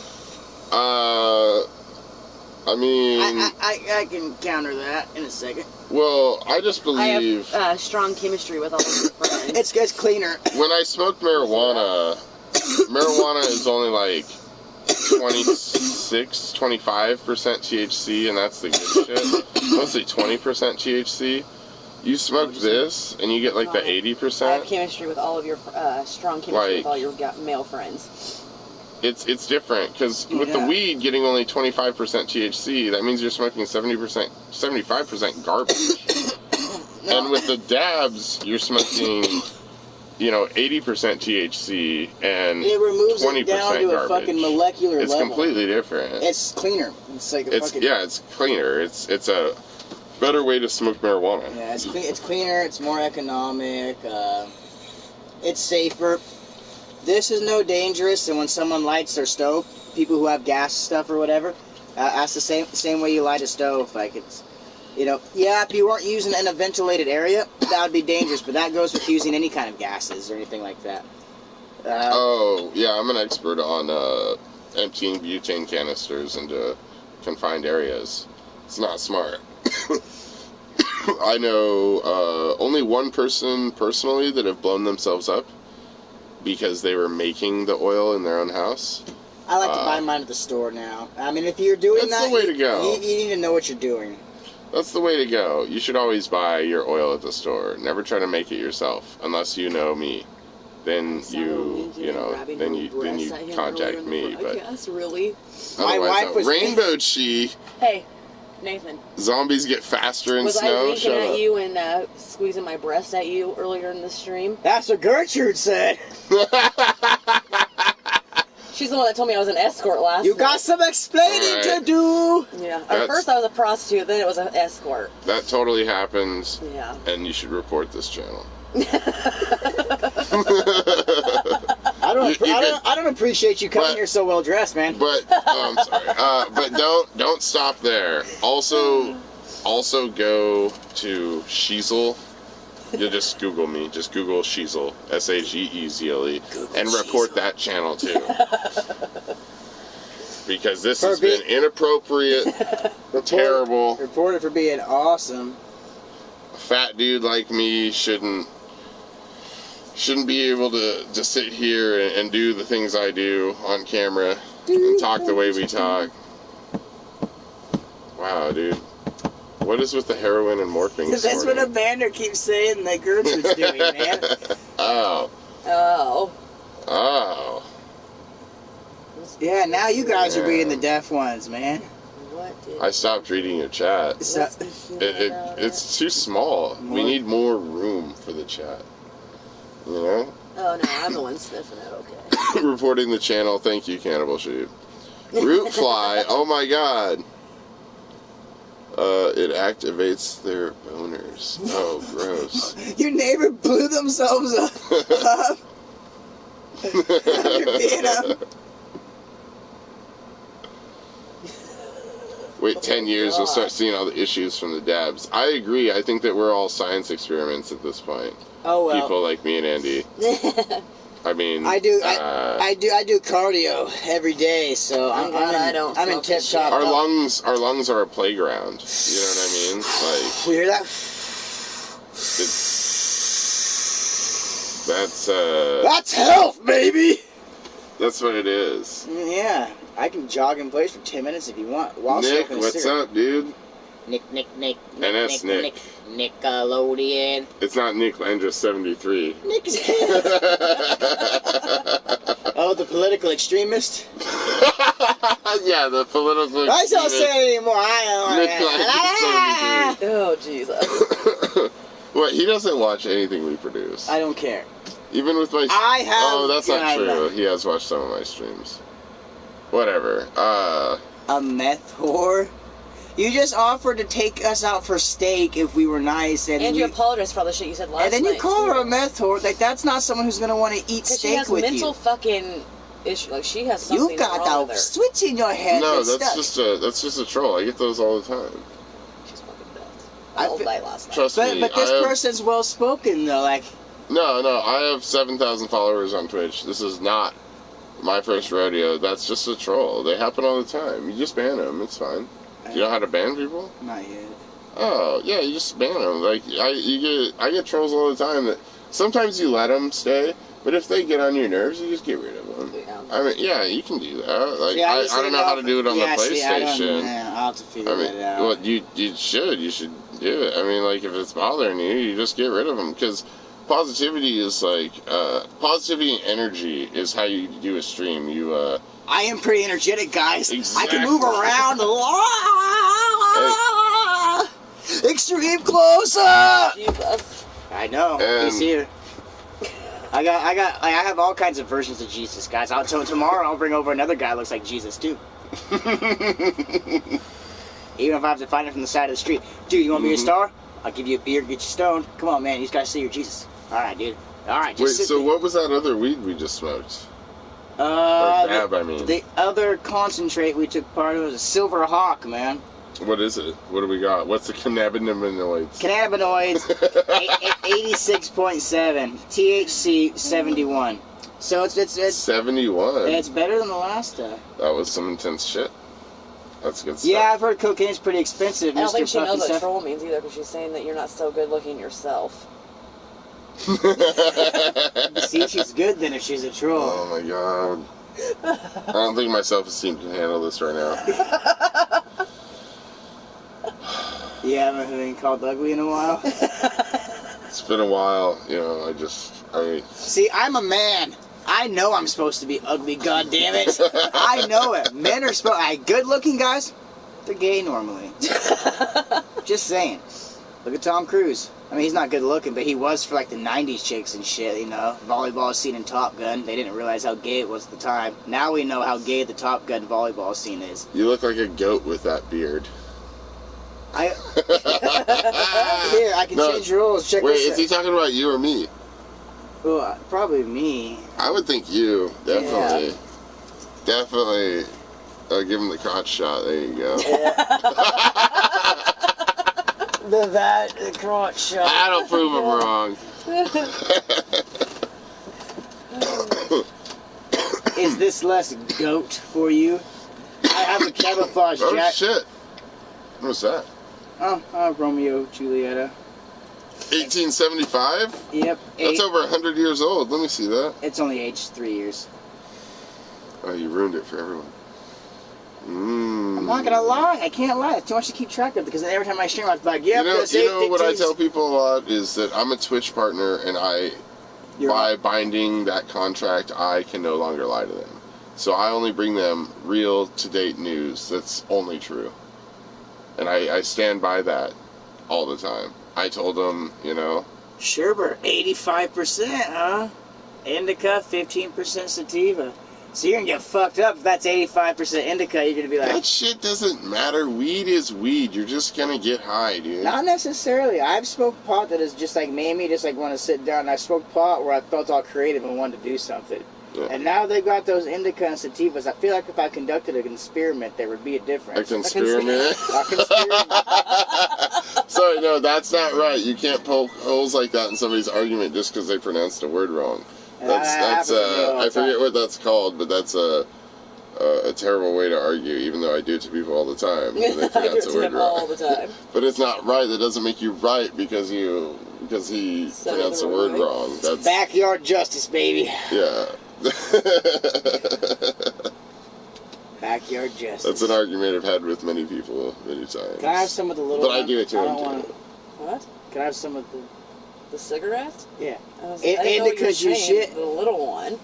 I mean, I can counter that in a second. well, I just I believe have strong chemistry with all of your friends. It's cleaner. when I smoke marijuana, marijuana is only like 26, 25% THC, and that's the good shit. Mostly 20% THC. You smoke this, and you get like the I have 80%. chemistry with all of your strong chemistry with all your male friends. It's different because with the Yeah. weed getting only 25% THC, that means you're smoking 75% garbage. And with the dabs, you're smoking, 80% THC and It removes 20% it down to a garbage. fucking molecular It's level. completely different. It's cleaner. It's like a fucking. It's cleaner. It's a better way to smoke marijuana. Yeah, it's clean. It's cleaner. It's more economic. It's safer. This is no dangerous. And when someone lights their stove, people who have gas stuff or whatever, that's the same way you light a stove. Like it's, yeah, if you weren't using it in a ventilated area, that would be dangerous. But that goes with using any kind of gases or anything like that. Oh, yeah, I'm an expert on emptying butane canisters into confined areas. It's not smart. I know only one person personally that have blown themselves up because they were making the oil in their own house. I like to buy mine at the store now. I mean, if you're doing That's that, the way to go. You need to know what you're doing. That's the way to go. You should always buy your oil at the store. Never try to make it yourself unless you know me. Then you contact me. But Really? My otherwise, wife no. was- Rainbow Chi. Hey, Nathan. Zombies get faster in Was I snow. winking Shut at up. you and squeezing my breast at you earlier in the stream? That's what Gertrude said. She's the one that told me I was an escort last You night. got some explaining Alright. to do. Yeah. At That's- first I was a prostitute, then it was an escort. That totally happens, Yeah. and you should report this channel. I don't appreciate you coming But- here so well dressed, man. But I'm sorry. But don't stop there. Also go to Sheezel. You just Google me. Just Google Sheezel, SAGEZLE, and report that channel too. Because this has been inappropriate, terrible. Report it for being awesome. A fat dude like me shouldn't be able to sit here and do the things I do on camera and talk the way we talk. Wow, dude. What is with the heroin and morphine? Because that's what Amanda keeps saying that Gertrude's doing, man. Oh. Oh. Oh. Yeah, now you guys are being the deaf ones, man. What connected. I stopped reading your chat. It's too small. We need more room for the chat. You know? Oh, no, I'm the one sniffing it, okay. Reporting the channel. Thank you, Cannibal Sheep. Root fly. Oh my god. It activates their boners. Oh, gross. Your neighbor blew themselves up. After being up. Wait 10 years, we'll start seeing all the issues from the dabs. I agree. I think that we're all science experiments at this point. Oh well. People like me and Andy. I mean, I do cardio every day, so I'm in tip top. Our lungs are a playground. You know what I mean? Like, you hear that? That's health, baby. That's what it is. Yeah, I can jog in place for 10 minutes if you want. Nick, what's up, dude? Nick. NS Nick. Nickelodeon. It's not Nick Landris 73. Nick is Oh, the political extremist? Yeah, the political I don't extremist. say it anymore. Nick Landris 73. Oh, Jesus. What? He doesn't watch anything we produce. I don't care. Even with my... I have... Oh, that's not true. He has watched some of my streams. Whatever. A meth whore? You just offered to take us out for steak if we were nice, and you apologized for all the shit you said last night. And then you call her a meth whore. Like, that's not someone who's gonna want to eat steak with you. She has mental fucking issue. Like, she has something You got wrong with that her. switch in your head. No, that's just a troll. I get those all the time. She's fucking nuts. All night last night. Trust me. But this person's well spoken though. Like, no, I have 7,000 followers on Twitch. This is not my first rodeo. That's just a troll. They happen all the time. You just ban them. It's fine. You know how to ban people? Not yet. Oh, yeah, you just ban them. Like, I get trolls all the time that sometimes you let them stay, but if they get on your nerves, you just get rid of them. Yeah. I mean, yeah, you can do that. Like, See, I don't know how to do it on the PlayStation. I'll have to figure that out. Well, you should do it. I mean, like, if it's bothering you, you just get rid of them, because positivity is like, positivity and energy is how you do a stream. I am pretty energetic, guys. Exactly. I can move around a lot. Hey. Extreme close-up. Jesus. I know. He's here. I have all kinds of versions of Jesus, guys. So tomorrow I'll bring over another guy who looks like Jesus too. Even if I have to find him from the side of the street. Dude, you want to be a star? I'll give you a beer, get you stoned. Come on, man. You just gotta see your Jesus. All right, dude. All right. Wait, so what was that other weed we just smoked? The other concentrate we took part of was a Silver Hawk, man. What is it? What do we got? What's the cannabinoids? Cannabinoids, 86.7. THC, 71. So it's 71. It's better than the last stuff. That was some intense shit. That's good stuff. Yeah, I've heard cocaine's pretty expensive. I don't think she knows what stuff. troll means either, because she's saying that you're not so good looking yourself. See, she's good then if she's a troll. Oh my god. I don't think my self-esteem can handle this right now. You haven't been called ugly in a while? It's been a while, you know, See, I'm a man. I know I'm supposed to be ugly, goddammit. I know it. Men are good looking guys, they're gay normally. Just saying. Look at Tom Cruise. I mean, he's not good looking, but he was for like the 90s chicks and shit, you know. Volleyball scene in Top Gun. They didn't realize how gay it was at the time. Now we know how gay the Top Gun volleyball scene is. You look like a goat with that beard. Here, I can change rules. Check wait, this out. is he talking about you or me? Well, probably me. I would think you, definitely. Yeah. Definitely. Give him the crotch shot. There you go. The crotch shot. That'll prove him wrong. Is this less goat for you? I have a camouflage Oh jacket. shit! What's that? Oh, Romeo Julieta. 1875? Yep. That's over 100 years old. Let me see that. It's only aged 3 years. Oh, you ruined it for everyone. I'm not gonna lie. I can't lie. It's too much to keep track of because every time I stream, I'm like, yep, You know what I tell people a lot is that I'm a Twitch partner, and by binding that contract, I can no longer lie to them. So I only bring them real, to-date news that's only true. And I stand by that all the time. I told them, you know. Sherbert, 85%, huh? Indica, 15% sativa. So you're going to get fucked up if that's 85% indica. You're going to be like... That shit doesn't matter. Weed is weed. You're just going to get high, dude. Not necessarily. I've smoked pot that is just like made me just like want to sit down. And I smoked pot where I felt all creative and wanted to do something. Yeah. And now they've got those indica and sativas. I feel like if I conducted an experiment, there would be a difference. A conspirament? A conspirament. Sorry, no, that's not right. You can't poke holes like that in somebody's argument just because they pronounced a word wrong. I forget what that's called, but that's a terrible way to argue, even though I do it to people all the time when they pronounce a word wrong. All the time. But it's not right. That doesn't make you right because he pronounced the word wrong. That's backyard justice, baby. Yeah. Backyard justice. That's an argument I've had with many people many times. Can I have some of the little But I do it to him too. What? Can I have some of the cigarettes? Yeah. Indica's your shit. The little one.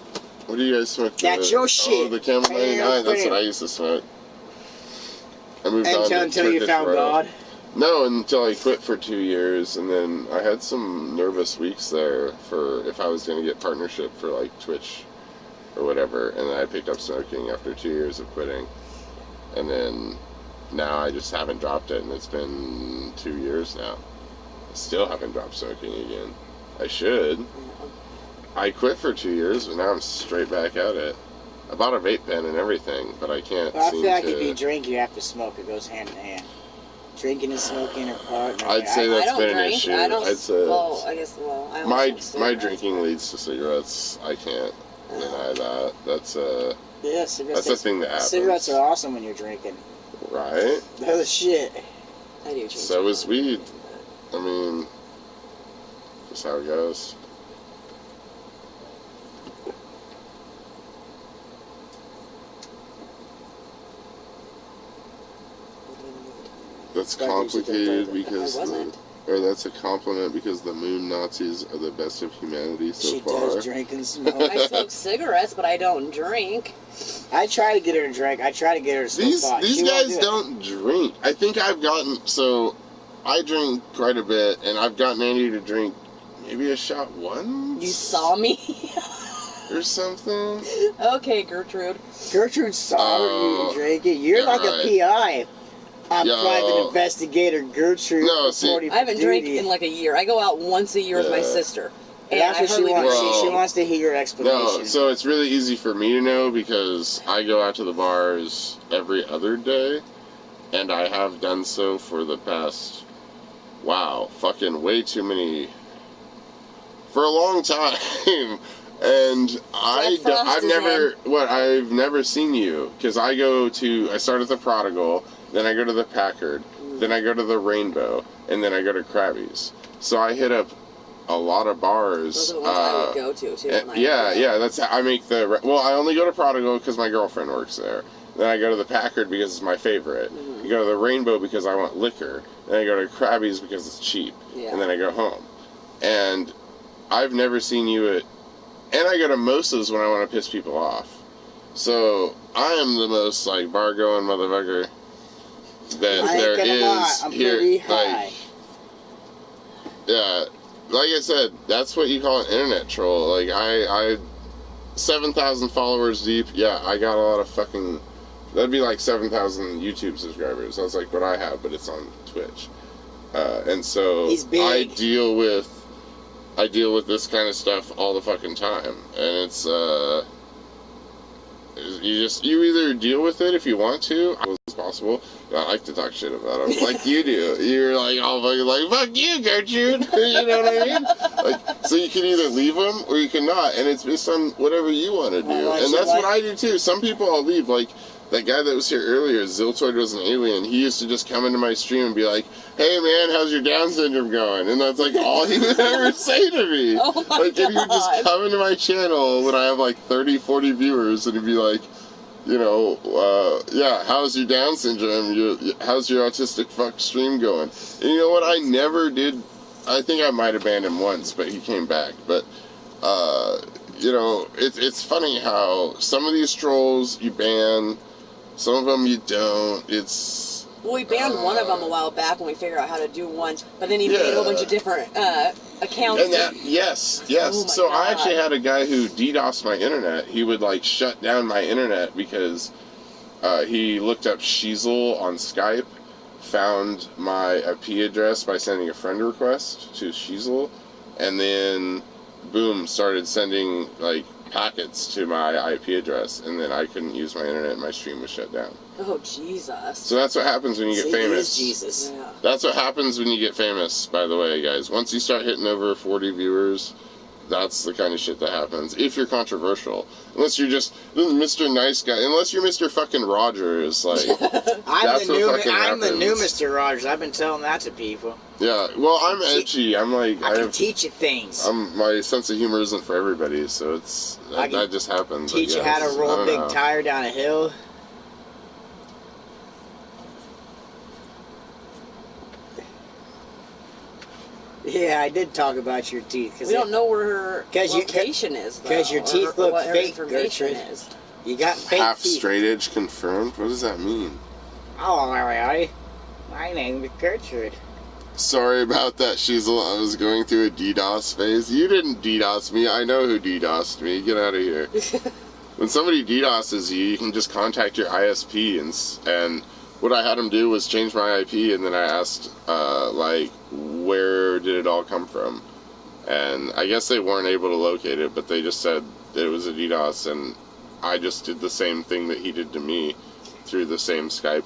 What do you guys smoke? That's your shit. Oh, the Camel 99. That's what I used to smoke. I moved on to until you found God. No, until I quit for 2 years, and then I had some nervous weeks there for if I was going to get partnership for like Twitch or whatever, and then I picked up smoking after 2 years of quitting, and then now I just haven't dropped it, and it's been 2 years now. I still haven't dropped smoking again. I should. I quit for 2 years, but now I'm straight back at it. I bought a vape pen and everything, but I can't I seem feel like to... if you drink, you have to smoke. It goes hand in hand. Drinking and smoking are part. I'd say that's been an issue. I don't. I'd say my drink drinking leads to cigarettes. I can't deny that. That's yeah, cigarettes. That's the thing that happens. Cigarettes are awesome when you're drinking. Right? They're the shit. I do. So is weed. I mean, just how it goes. That's complicated because, that's a compliment because the moon Nazis are the best of humanity so far. She does drink and smoke. I smoke cigarettes, but I don't drink. I try to get her to drink. I try to get her to smoke pot. These guys don't drink. I think I've gotten, so I drink quite a bit, and I've gotten Andy to drink maybe a shot once. You saw me? Or something. Okay, Gertrude. Gertrude saw you drink it. You're like a PI. I'm private investigator Gertrude. No, see, I haven't drank in like a year. I go out once a year with my sister. And that's what she wants. She wants to hear your explanation. No, so it's really easy for me to know because I go out to the bars every other day, and I have done so for the past, fucking way too many, for a long time. And I've never seen you because I start at the Prodigal, then I go to the Packard, then I go to the Rainbow, and then I go to Krabby's. So I hit up a lot of bars. Those are the ones I would go to too. That's I make I only go to Prodigal because my girlfriend works there. Then I go to the Packard because it's my favorite. I go to the Rainbow because I want liquor. Then I go to Krabby's because it's cheap. Yeah. And then I go home. And I've never seen you at... And I go to Mosa's when I want to piss people off. So I am the most bar going motherfucker that there is I'm here. Pretty high. Yeah, like I said, that's what you call an internet troll. I 7,000 followers deep. Yeah, I got a lot of fucking. That'd be like 7,000 YouTube subscribers. That's like what I have, but it's on Twitch. And so he's big. I deal with this kind of stuff all the fucking time, and it's you either deal with it if you want to, as possible. I like to talk shit about them, like you do. You're all fucking fuck you, Gertrude. You know what I mean? So you can either leave them or you can not, and it's based on whatever you want to do, and that's what I do too. Some people I'll leave, like. That guy that was here earlier, Ziltoid was an alien. He used to just come into my stream and be like, "Hey man, how's your Down syndrome going?" And that's all he would ever say to me. Oh my God. And he would just come into my channel when I have 30, 40 viewers, and he'd be like, how's your Down syndrome? How's your autistic fuck stream going? And you know what? I never did. I think I might have banned him once, but he came back. But it's funny how some of these trolls you ban. Some of them you don't. It's Well, we banned one of them a while back when we figured out how to do one, but then he made a whole bunch of different accounts. And that, yes. Oh my So I God. actually had a guy who DDoSed my internet. He would like shut down my internet because he looked up Sheezel on Skype, found my IP address by sending a friend request to Sheezel, and then boom, started sending like packets to my IP address, and then I couldn't use my internet and my stream was shut down. Oh, Jesus. So that's what happens when you get See, famous. he is Jesus. Yeah. That's what happens when you get famous, by the way, guys. Once you start hitting over 40 viewers, that's the kind of shit that happens. If you're controversial. Unless you're just Mr. Nice Guy. Unless you're Mr. fucking Rogers. Like, I'm That's the what fucking new happens. Mr. Rogers. I've been telling that to people. yeah. Well, I'm edgy. I'm like, I can teach you things. my sense of humor isn't for everybody, so it's, I can that just happens. Teach you I how guess. to roll I a don't big know. tire down a hill. Yeah, I did talk about your teeth. We don't know where her 'Cause you- location is, though. 'cause your or teeth look what her fake, information Gertrude. is. You got fake Half teeth. straight edge confirmed? What does that mean? Oh, really? My name is Gertrude. Sorry about that, Sheezel. I was going through a DDoS phase. You didn't DDoS me. I know who DDoSed me. Get out of here. When somebody DDoSes you, you can just contact your ISP, and what I had them do was change my IP, and then I asked, like, where did it all come from? And I guess they weren't able to locate it, but they just said that it was a DDoS, and I just did the same thing that he did to me through the same Skype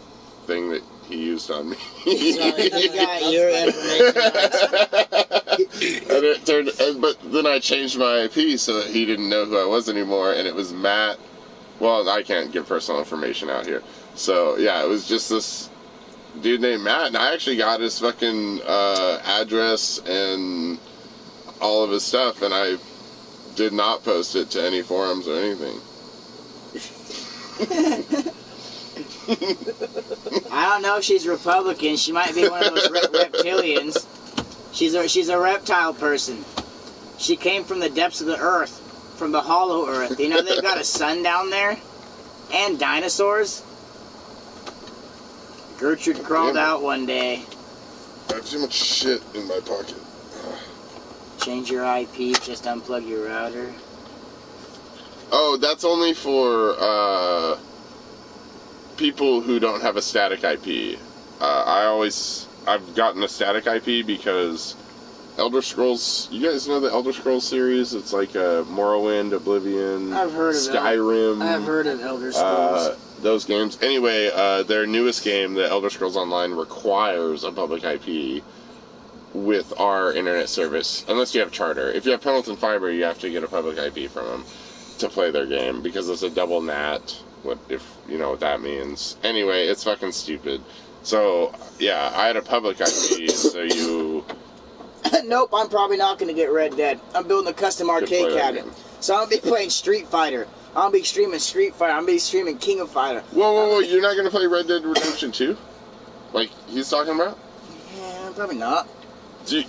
thing that he used on me. So he got your information. And it turned, but then I changed my IP so that he didn't know who I was anymore, and it was Matt. Well, I can't give personal information out here. So yeah, it was just this dude named Matt, and I actually got his fucking address and all of his stuff, and I did not post it to any forums or anything. I don't know if she's Republican. She might be one of those reptilians. She's a reptile person. She came from the depths of the earth, from the hollow earth. You know they've got a sun down there, and dinosaurs. Gertrude crawled Damn it. out one day. I have too much shit in my pocket. Change your IP. Just unplug your router. Oh, that's only for people who don't have a static IP. I've gotten a static IP because Elder Scrolls. You guys know the Elder Scrolls series? It's like Morrowind, Oblivion, I've heard of Skyrim. I've heard of Elder Scrolls. Those games. Anyway, their newest game, the Elder Scrolls Online, requires a public IP with our internet service, unless you have Charter. If you have Pendleton Fiber, you have to get a public IP from them to play their game because it's a double NAT. What if you know what that means? Anyway, it's fucking stupid. So yeah, I had a public IP, so you Nope, I'm probably not going to get Red Dead. I'm building a custom could play arcade that cabinet. game. So I'm going to be playing Street Fighter. I'm going to be streaming Street Fighter. I'm going to be streaming King of Fighter. Whoa! You're not gonna play Red Dead Redemption 2? Like he's talking about? Yeah, probably not.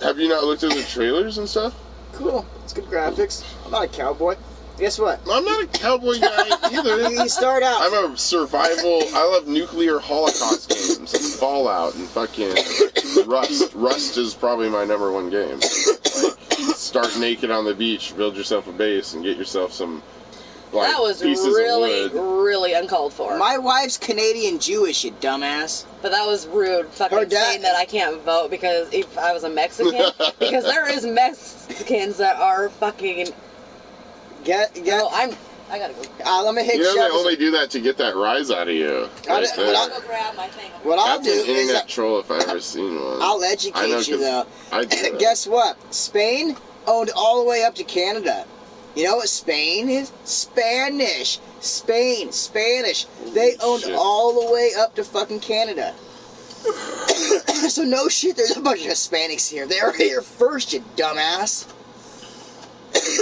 Have you not looked at the trailers and stuff? Cool. It's good graphics. I'm not a cowboy. Guess what? I'm not a cowboy guy either. You start out. I'm a survival. I love nuclear holocaust games and Fallout and fucking Rust. Rust is probably my number one game. Like, start naked on the beach, build yourself a base, and get yourself some like That was pieces really, of wood. really uncalled for. My wife's Canadian Jewish, you dumbass. But that was rude, Her fucking dad- saying that I can't vote because if I was a Mexican. Because there is Mexicans that are fucking. No, I gotta go. Let me hit You know you they up. only do that to get that rise out of you. I Right didn't- there. what I'll go grab my thing. What I'll That's do an is internet troll if I ever seen one. I'll I know, educate you 'cause though. I do that. Guess what? Spain owned all the way up to Canada. You know what Spain is? Spanish. Spain. Spanish. They owned shit. all the way up to fucking Canada. So no shit, there's a bunch of Hispanics here. They were here first, you dumbass.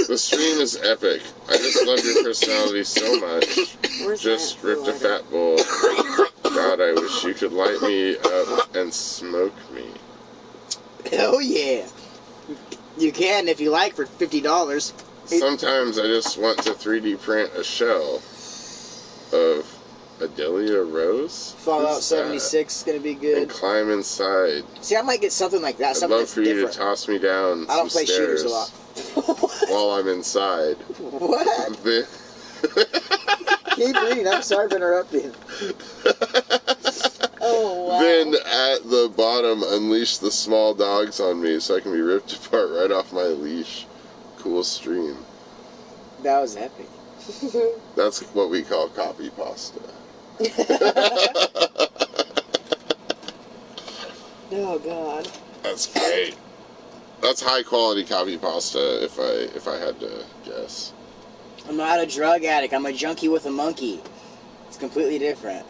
The stream is epic. I just love your personality so much. Where's Just that ripped a lighter? fat bowl. God, I wish you could light me up and smoke me. Oh yeah. You can if you like for $50. Sometimes I just want to 3D print a shell of a Armadillo Rose? Fallout Who's 76 is gonna be that? good. And climb inside. See, I might get something like that. I'd Something love that's for you different. to toss me down I don't some play shooters a lot. while I'm inside. What? The- Keep reading. I'm sorry for interrupting. Oh, wow. Then at the bottom, unleash the small dogs on me so I can be ripped apart right off my leash. Cool stream. That was epic. That's what we call copy pasta. Oh, God. That's great. That's high quality copy pasta if I had to guess. I'm not a drug addict. I'm a junkie with a monkey. It's completely different.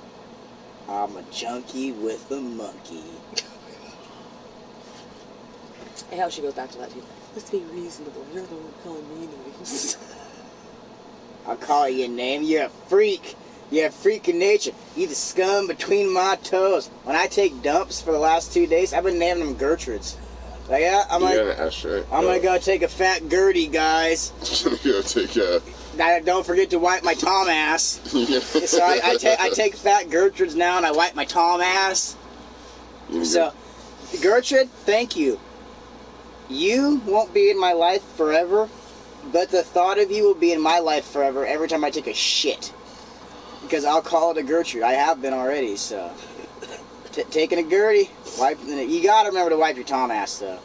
I'm a junkie with a monkey. And how she goes back to that, too. Let's be reasonable. You're the one calling me names. I'll call you a name. You're a freak. You have freaking nature. You the scum between my toes. When I take dumps for the last 2 days, I've been naming them Gertrudes. Like, yeah, I'm gonna go take a fat Gertie, guys. Go take a. Don't forget to wipe my Tom ass. So I take fat Gertrudes now and I wipe my Tom ass. So, Gertrude, thank you. You won't be in my life forever, but the thought of you will be in my life forever every time I take a shit. Because I'll call it a Gertrude. I have been already, so. Taking a Gertie. You gotta remember to wipe your Tom ass, though.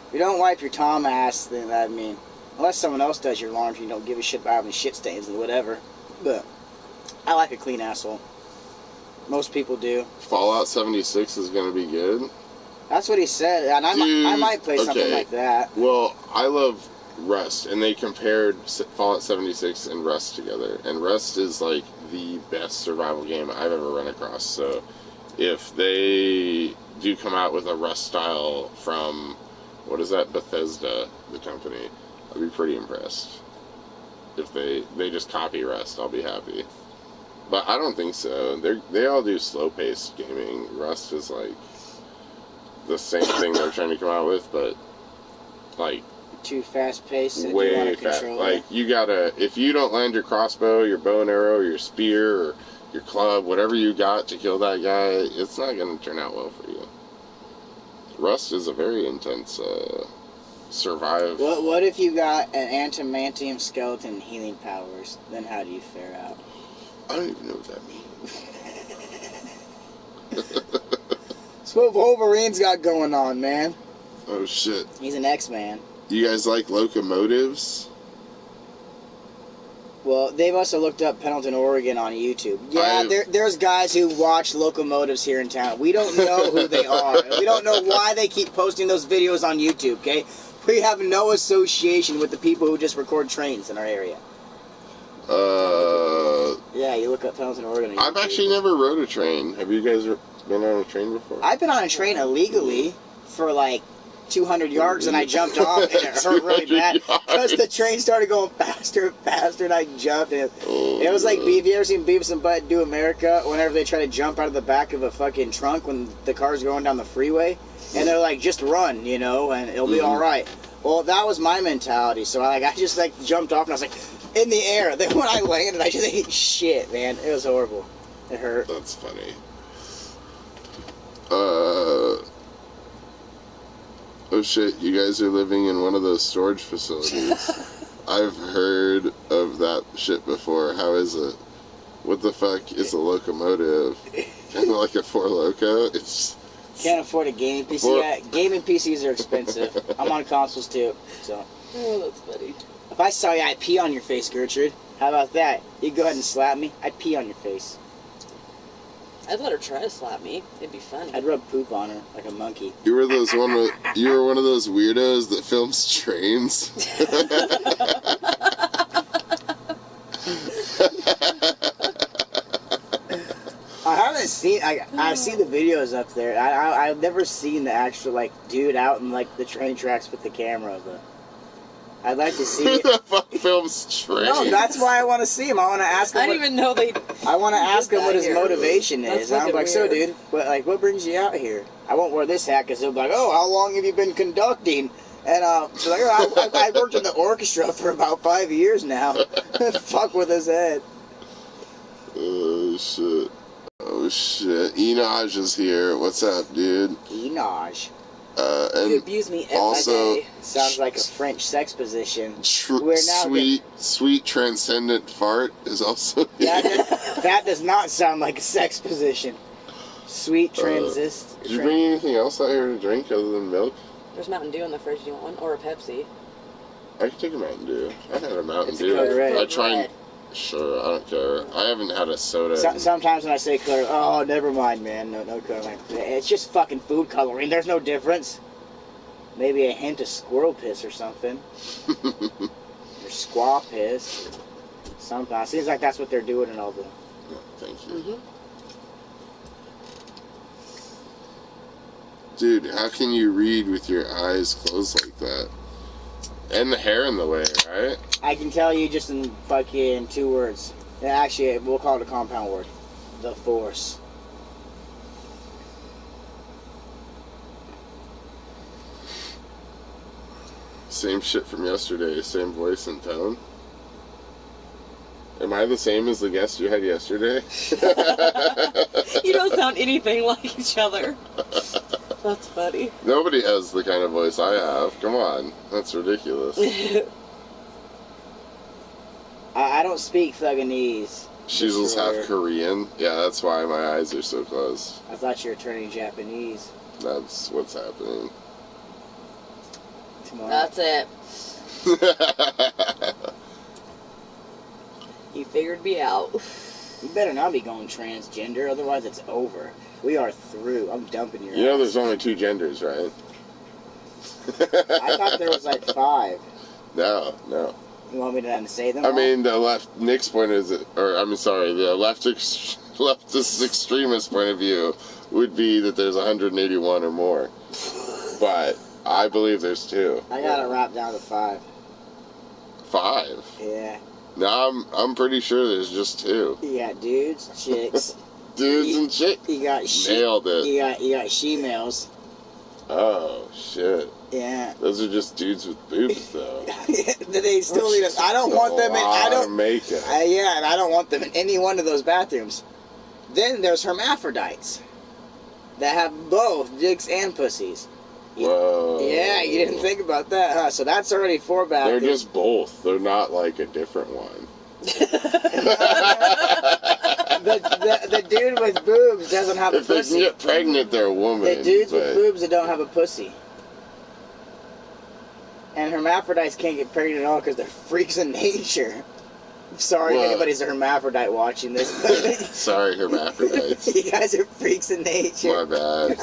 If you don't wipe your Tom ass, then, I mean, unless someone else does your laundry, you don't give a shit about having shit stains and whatever. But I like a clean asshole. Most people do. Fallout 76 is gonna be good. That's what he said, and I might play something like that. Well, I love Rust, and they compared Fallout 76 and Rust together, and Rust is like the best survival game I've ever run across. So if they do come out with a Rust style from, what is that, Bethesda, the company, I'd be pretty impressed. If they just copy Rust, I'll be happy. But I don't think so. They all do slow-paced gaming. Rust is like the same thing they're trying to come out with, but like too fast-paced. Way fast. Like you gotta, if you don't land your crossbow, your bow and arrow, your spear, or your club, whatever you got to kill that guy, it's not gonna turn out well for you. Rust is a very intense survive. What if you got an adamantium skeleton and healing powers? Then how do you fare out? I don't even know what that means. That's what Wolverine's got going on, man. Oh shit. He's an X-Man. You guys like locomotives? Well, they must have looked up Pendleton, Oregon on YouTube. Yeah, there's guys who watch locomotives here in town. We don't know who they are. We don't know why they keep posting those videos on YouTube, okay? We have no association with the people who just record trains in our area. Yeah, you look up Pendleton, Oregon. I've actually never rode a train. Have you guys been on a train before? I've been on a train illegally for like 200 yards and I jumped off and it hurt really bad because the train started going faster and faster and I jumped and it was like, have you ever seen Beavis and Butt Do America whenever they try to jump out of the back of a fucking trunk when the car's going down the freeway and they're like, just run, you know, and it'll be alright. Well, that was my mentality, so I just like jumped off and I was like in the air. Then when I landed I just ate shit, man. It was horrible. It hurt. That's funny. Oh shit, you guys are living in one of those storage facilities. I've heard of that shit before. How is it? What the fuck is a locomotive? Kind of like a Four Loko? It's... Can't afford a gaming PC. Yeah, gaming PCs are expensive. I'm on consoles too, so. Oh, that's funny. If I saw you, I'd pee on your face, Gertrude. How about that? You go ahead and slap me. I'd pee on your face. I'd let her try to slap me. It'd be funny. I'd rub poop on her like a monkey. You were one of those weirdos that films trains. I haven't seen. I've seen the videos up there. I've never seen the actual like dude out in like the train tracks with the camera, but I'd like to see it. Who the fuck films trains? No, that's why I want to see him. I want to ask him. I didn't even know they. I want to ask him what his here. motivation is. That's I'm like, so weird. dude, what brings you out here? I won't wear this hat because he'll be like, oh, how long have you been conducting? And she's like, oh, I worked in the orchestra for about 5 years now. Fuck with his head. Oh shit. Oh shit, Enoj is here. What's up, dude? Enoj. You And abuse me also, every day. Sounds like a French sex position. sweet transcendent fart is also here. That does not sound like a sex position. Sweet transist. Did you bring anything else out here to drink other than milk? There's Mountain Dew in the fridge. Do you want one? Or a Pepsi? I can take a Mountain Dew. I had a Mountain It's a Dew. Code Red. I try and... Sure, I don't care. I haven't had a soda. Sometimes when I say color, oh, never mind, man. No color. It's just fucking food coloring. There's no difference. Maybe a hint of squirrel piss or something. Or squaw piss. Sometimes. Seems like that's what they're doing in all the... Thank you. Mm-hmm. Dude, how can you read with your eyes closed like that? And the hair in the way, right? I can tell you just in fucking 2 words. Actually, we'll call it a compound word. The Force. Same shit from yesterday, same voice and tone. Am I the same as the guest you had yesterday? You don't sound anything like each other. That's funny. Nobody has the kind of voice I have. Come on. That's ridiculous. I don't speak Thuganese. Shizel's half Korean. Yeah, that's why my eyes are so closed. I thought you were turning Japanese. That's what's happening. Tomorrow. That's it. You figured me out. You better not be going transgender, otherwise it's over. We are through. I'm dumping your You know ass. there's only 2 genders, right? I thought there was like 5. No. You want me to say them I all? mean, the Nick's point is, or I'm sorry, the leftist extremist point of view would be that there's 181 or more. But I believe there's 2. I got it wrapped down to 5. 5? Yeah. No, I'm pretty sure there's just 2. You got dudes, chicks. Dudes and chicks. You got Nailed it. You got she-males. Oh shit. Yeah. Those are just dudes with boobs, though. They still need us. I don't want them in. I don't make it. Yeah, and I don't want them in any one of those bathrooms. Then there's hermaphrodites that have both dicks and pussies. Whoa. Yeah, you didn't think about that, huh? So that's already 4 bathrooms. They're just both. They're not like a different one. The dude with boobs doesn't have a If they pussy. can get pregnant, they're a woman. The dudes with but- boobs that don't have a pussy. And hermaphrodites can't get pregnant at all because they're freaks in nature. I'm sorry if Well- anybody's a hermaphrodite watching this. Sorry, hermaphrodites. You guys are freaks in nature. My bad.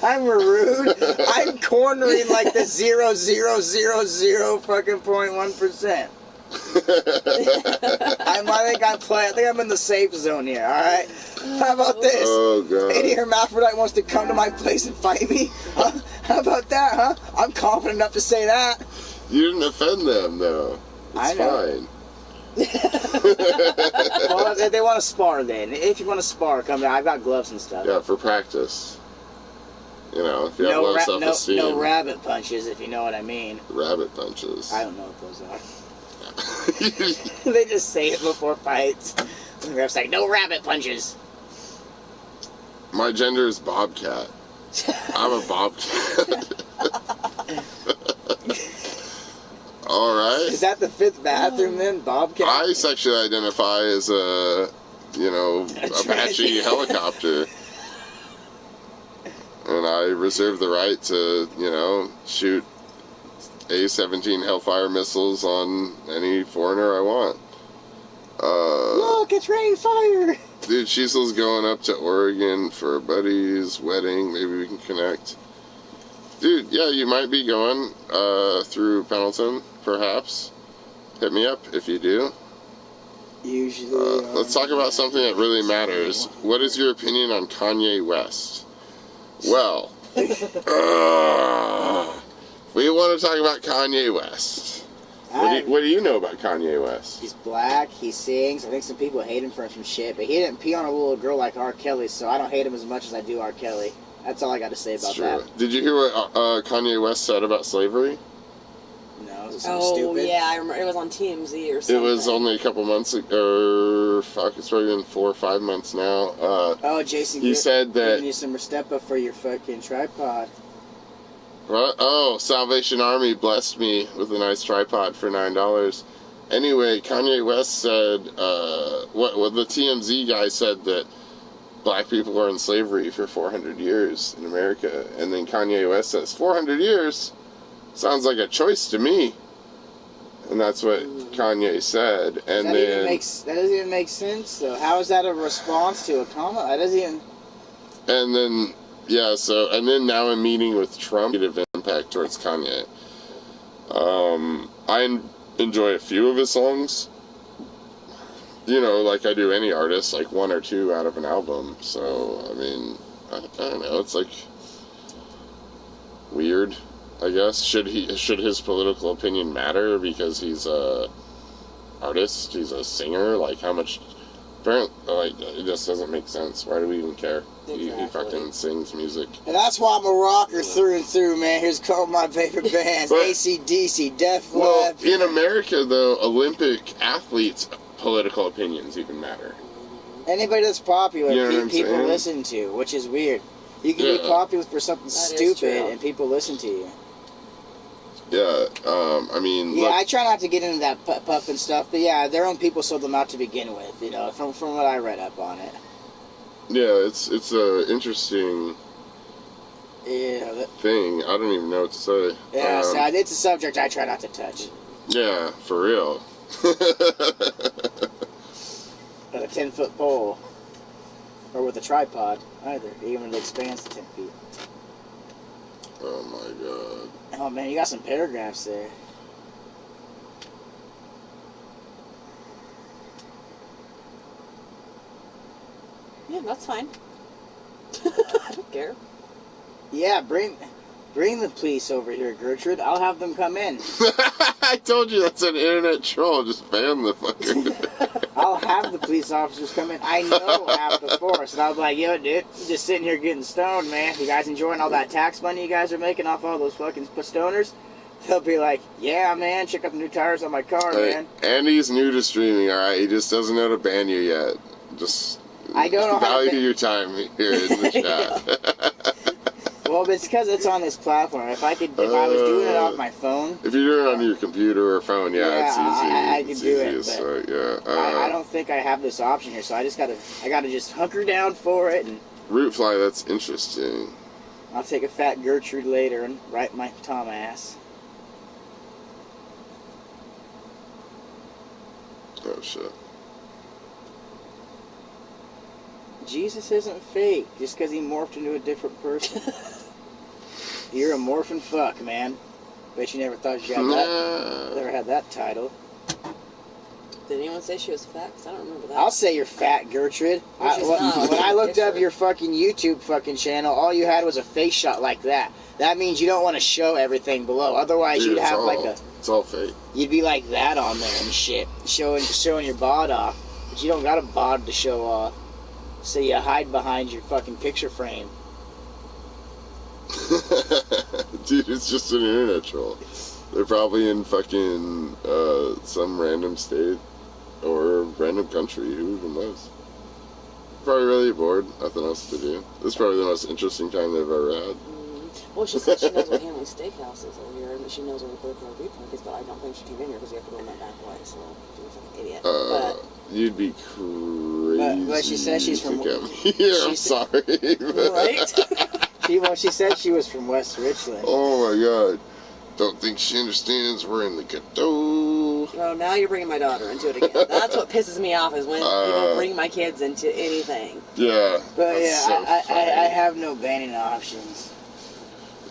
I'm rude. I'm cornering like the 0.000 fucking 0.1%. I think I'm in the safe zone here. All right. How about this? Oh Any god. hermaphrodite wants to come to my place and fight me? Huh? How about that, huh? I'm confident enough to say that. You didn't offend them, though. It's I know. fine. Well, if they want to spar, then. If you want to spar, come down. I've got gloves and stuff. Yeah, for practice. You know, if you have No, low self-esteem. no rabbit punches, if you know what I mean. Rabbit punches. I don't know what those are. They just say it before fights. The ref's like, no rabbit punches. My gender is Bobcat. I'm a Bobcat. Alright. Is that the 5th bathroom then, Bobcat? I sexually identify as a, Apache helicopter. And I reserve the right to, shoot A-17 Hellfire missiles on any foreigner I want. Look, it's raining fire. Dude, Shizel's going up to Oregon for a buddy's wedding. Maybe we can connect. Dude, yeah, you might be going through Pendleton, perhaps. Hit me up if you do. Usually. Let's talk about something that really matters. What is your opinion on Kanye West? Well, we want to talk about Kanye West. What do you know about Kanye West? He's black, he sings. I think some people hate him for some shit, but he didn't pee on a little girl like R. Kelly, so I don't hate him as much as I do R. Kelly. That's all I got to say about It's true. that. Did you hear what Kanye West said about slavery? No. know? Is it something stupid? Yeah, I remember. It was on TMZ or something. It was only a couple months ago. Fuck, it's probably been 4 or 5 months now. Jason, he said that. Giving you some Restepa for your fucking tripod. What? Oh, Salvation Army blessed me with a nice tripod for $9. Anyway, Kanye West said, what the TMZ guy said that black people were in slavery for 400 years in America. And then Kanye West says, 400 years? Sounds like a choice to me. And that's what Kanye said. And that doesn't even make sense, though. How is that a response to a comment? That doesn't even... And then, yeah, so, and then now I'm meeting with Trump. Negative impact towards Kanye. I enjoy a few of his songs. You know, like I do any artist, like 1 or 2 out of an album. So, I mean, I don't know. It's like weird, I guess. Should his political opinion matter because he's a artist? He's a singer. Like how much? Apparently, like it just doesn't make sense. Why do we even care? Exactly. He fucking sings music. And that's why I'm a rocker through and through, man. Here's a couple of my favorite bands: AC/DC, Def Leppard. Well, in America, though, Olympic athletes' political opinions even matter. Anybody that's popular, you know people listen to, which is weird. You can be popular for something stupid, and people listen to you. Yeah, I mean... Yeah, I try not to get into that puff and stuff, but yeah, their own people sold them out to begin with, you know, from what I read up on it. Yeah, it's a interesting thing. I don't even know what to say. Yeah, so it's a subject I try not to touch. Yeah, for real. At a 10-foot pole. Or with a tripod, either. Even when it expands to 10 feet. Oh my god. Oh man, you got some paragraphs there. Yeah, that's fine. I don't care. Yeah, bring the police over here, Gertrude. I'll have them come in. I told you that's an internet troll. Just ban the fucker. I'll have the police officers come in. I know half the force. And I'll be like, yo, dude, you're just sitting here getting stoned, man. You guys enjoying all that tax money you guys are making off all those fucking stoners? They'll be like, yeah, man, check out the new tires on my car, man. Andy's new to streaming, alright? He just doesn't know to ban you yet. Just I don't know value your time here in the chat. Well, it's because it's on this platform. If I was doing it off my phone... If you're doing it on your computer or phone, it's easy. I can do it, but yeah. I don't think I have this option here, so I gotta just hunker down for it and... Rootfly, that's interesting. I'll take a fat Gertrude later and wipe my Tom ass. Oh, shit. Jesus isn't fake just because he morphed into a different person. You're a morphin' fuck, man. Bet you never thought you had that. Never had that title. Did anyone say she was fat? 'Cause I don't remember that. I'll say you're fat, Gertrude. When I looked up your fucking YouTube fucking channel, all you had was a face shot like that. That means you don't want to show everything below. Otherwise, you'd have It's all fake. You'd be like that on there and shit, showing your bod off. But you don't got a bod to show off. So you hide behind your fucking picture frame. Dude, it's just an internet troll. They're probably in fucking some random state or random country. Who even knows? Probably really bored. Nothing else to do. This is probably the most interesting time they've ever had. Well, she said she knows what Hanley Steakhouse is over here, and that she knows where the Burger Replay is, but I don't think she came in here because you have to go in that back way, so she was like an idiot. But you'd be crazy. But she says she's from... I'm sorry. Right? She said she was from West Richland. Oh my god. Don't think she understands we're in the ghetto. Well, now you're bringing my daughter into it again. That's what pisses me off is when people bring my kids into anything. Yeah. But yeah, I have no banning options.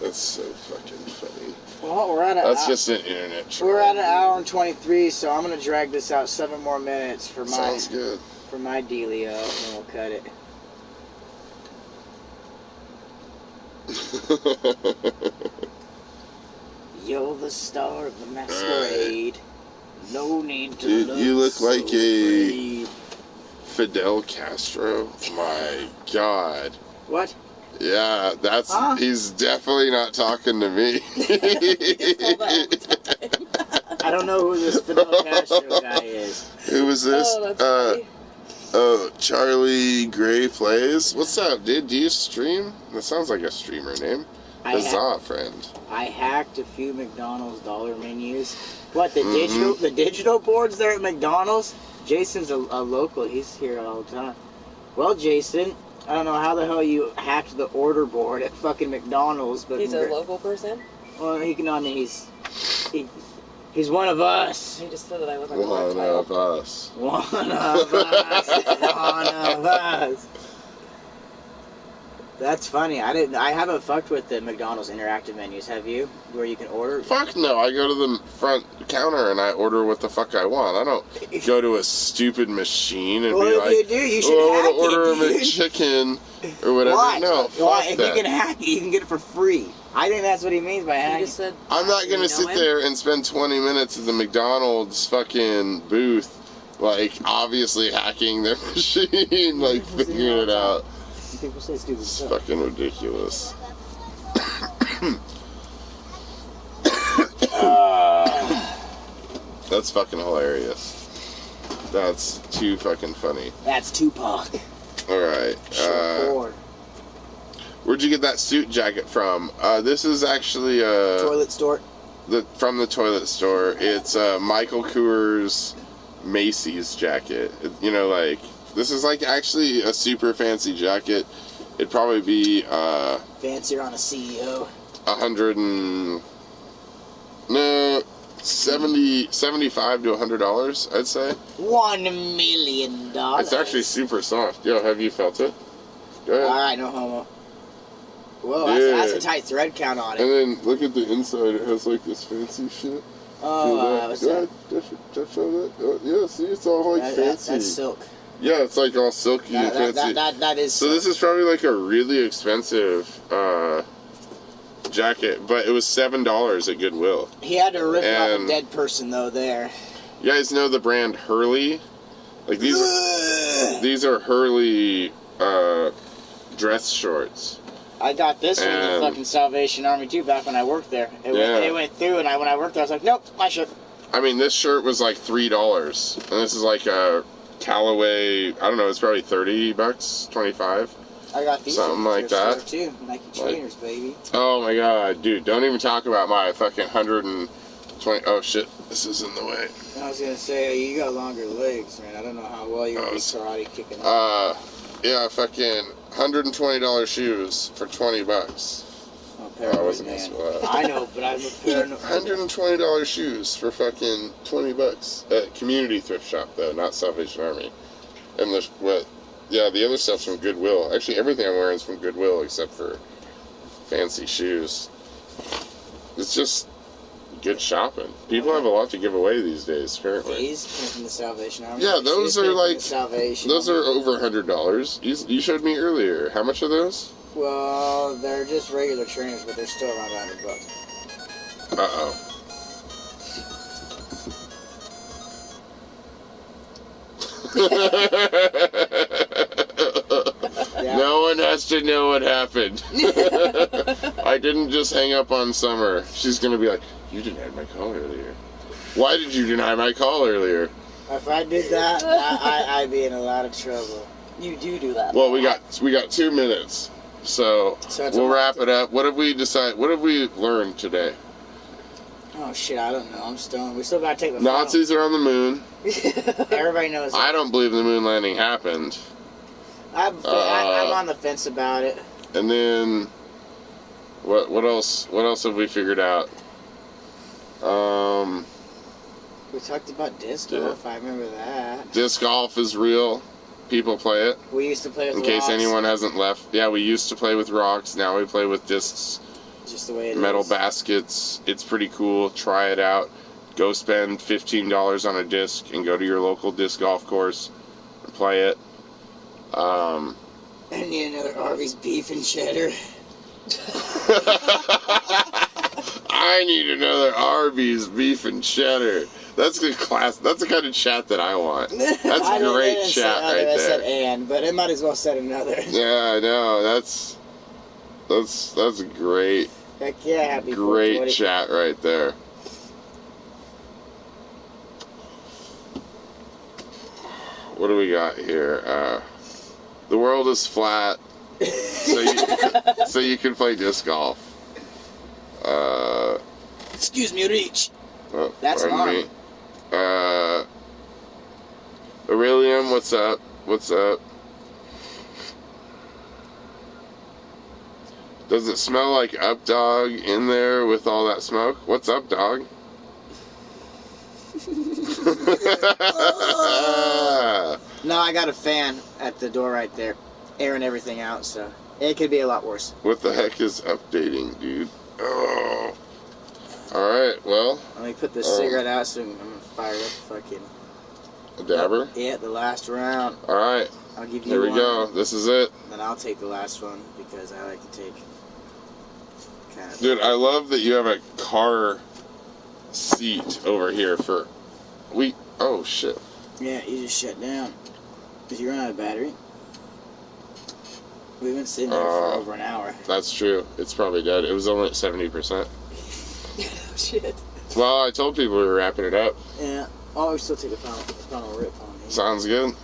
That's so fucking funny. Well, we're at That's just an internet troll. We're at an hour and 23, so I'm gonna drag this out 7 more minutes for my... Sounds good. For my dealio, and we'll cut it. You're the star of the masquerade. Right. No need to look you look so like a afraid. Fidel Castro. My God. What? Yeah, he's definitely not talking to me. I don't know who this Fidel Castro guy is. Who was this? Oh, that's funny. Oh, Charlie Gray Plays. What's up, dude? Do you stream? That sounds like a streamer name. Huzzah, friend. I hacked a few McDonald's dollar menus. What, the digital boards there at McDonald's? Jason's a local. He's here all the time. Well, Jason, I don't know how the hell you hacked the order board at fucking McDonald's, but He's a local person? well, he's one of us. He just said that I look like One a of us. One of us. One of us. That's funny. I haven't fucked with the McDonald's interactive menus. Have you? Where you can order? Fuck no. I go to the front counter and I order what the fuck I want. I don't go to a stupid machine and be like, you do. You should I hack want to order it, a McChicken or whatever. Why? No, fuck Why? If that. you can hack it, you can get it for free. I think that's what he means by He hacking. just said, I'm not "Do gonna you sit know him?" there and spend 20 minutes at the McDonald's fucking booth, like obviously hacking their machine, like figuring it out. People say stupid It's stuff. fucking ridiculous. That's fucking hilarious. That's too fucking funny. That's Tupac. Alright. Sure. Where'd you get that suit jacket from? This is actually Toilet store. from the toilet store. It's Michael Kors Macy's jacket. You know, like, this is like actually a super fancy jacket. It'd probably be Fancier on a CEO. 75 to $100, I'd say. $1 million. It's actually super soft. Yo, have you felt it? Go ahead. Alright, no homo. Whoa, Yeah. that's a tight thread count on it. And then look at the inside. It has like this fancy shit. Oh, what's Go that? ahead. Touch on that. Oh, yeah, see, it's all like fancy. That's silk. Yeah, it's like all silky and fancy. That is So silk. this is probably like a really expensive jacket, but it was $7 at Goodwill. He had to rip off a And- dead person, though, there. You guys know the brand Hurley? Like these are Hurley dress shorts. I got this from the And- fucking Salvation Army, too, back when I worked there. It went through, and when I worked there, I was like, nope, my shirt. I mean, this shirt was like $3, and this is like a Callaway. I don't know. It's probably $30, 25. I got these Something from the like thrift that. store, too. Nike trainers, baby. Oh my god, dude! Don't even talk about my fucking 120. Oh shit! This is in the way. I was gonna say, you got longer legs, man. I don't know how well you're gonna be karate kicking up. Yeah, fucking $120 shoes for $20. Oh, I paranoid, wasn't man. messing with that. I know, but I'm a paranoid. $120 shoes for fucking $20 at community thrift shop though, not Salvation Army. And the other stuff's from Goodwill. Actually, everything I'm wearing is from Goodwill except for fancy shoes. It's just good shopping. People have a lot to give away these days, apparently. These came from the Salvation Army. Yeah, those These are came from like- the Salvation Those Army. are over $100. You showed me earlier. How much are those? Well, they're just regular trainers, but they're still around $100. Uh-oh. Yeah. No one has to know what happened. I didn't just hang up on Summer. She's gonna be like, "You denied my call earlier. Why did you deny my call earlier?" If I did that, I'd be in a lot of trouble. You do that. Well, we got 2 minutes, so So it's we'll a- wrap it up. What have we decided? What have we learned today? Oh shit, I don't know. I'm stoned. We still gotta take the Nazis are on the moon. final. Everybody knows. I don't believe the moon landing happened. I'm on the fence about it. And then, what else? What else have we figured out? We talked about disc golf. I remember that. Disc golf is real. People play it. We used to play with In case rocks, anyone hasn't left, yeah, we used to play with rocks. Now we play with discs, just the way it metal is. baskets. It's pretty cool. Try it out. Go spend $15 on a disc and go to your local disc golf course and play it. And need another Arby's beef and cheddar. I need another Arby's beef and cheddar. That's the class. That's the kind of chat that I want. That's I didn't- great I didn't say chat other, right I said there. and, but it might as well said another. Yeah, I know. That's great. Heck yeah, happy Great 420. chat right there. what do we got here? The world is flat, so you can play disc golf. Excuse me, Reach. Oh, That's an arm. Aurelium, what's up? What's up? Does it smell like Up Dog in there with all that smoke? What's up, dog? No, I got a fan at the door right there, airing everything out, so it could be a lot worse. What the heck is updating, dude? Oh. Alright, well. Let me put this cigarette out so I'm going to fire up fucking... A dabber? Yeah, the last round. Alright. I'll give you Here we one. go. This is it. Then I'll take the last one because I like to take kind of... Dude, I love that you have a car seat over here for... Oh, shit. Yeah, you just shut down. Because you run out of battery. We've been sitting there for over an hour. That's true. It's probably dead. It was only at 70%. Oh, shit. Well, I told people we were wrapping it up. Yeah. Oh, we still take a final rip on it. Sounds good.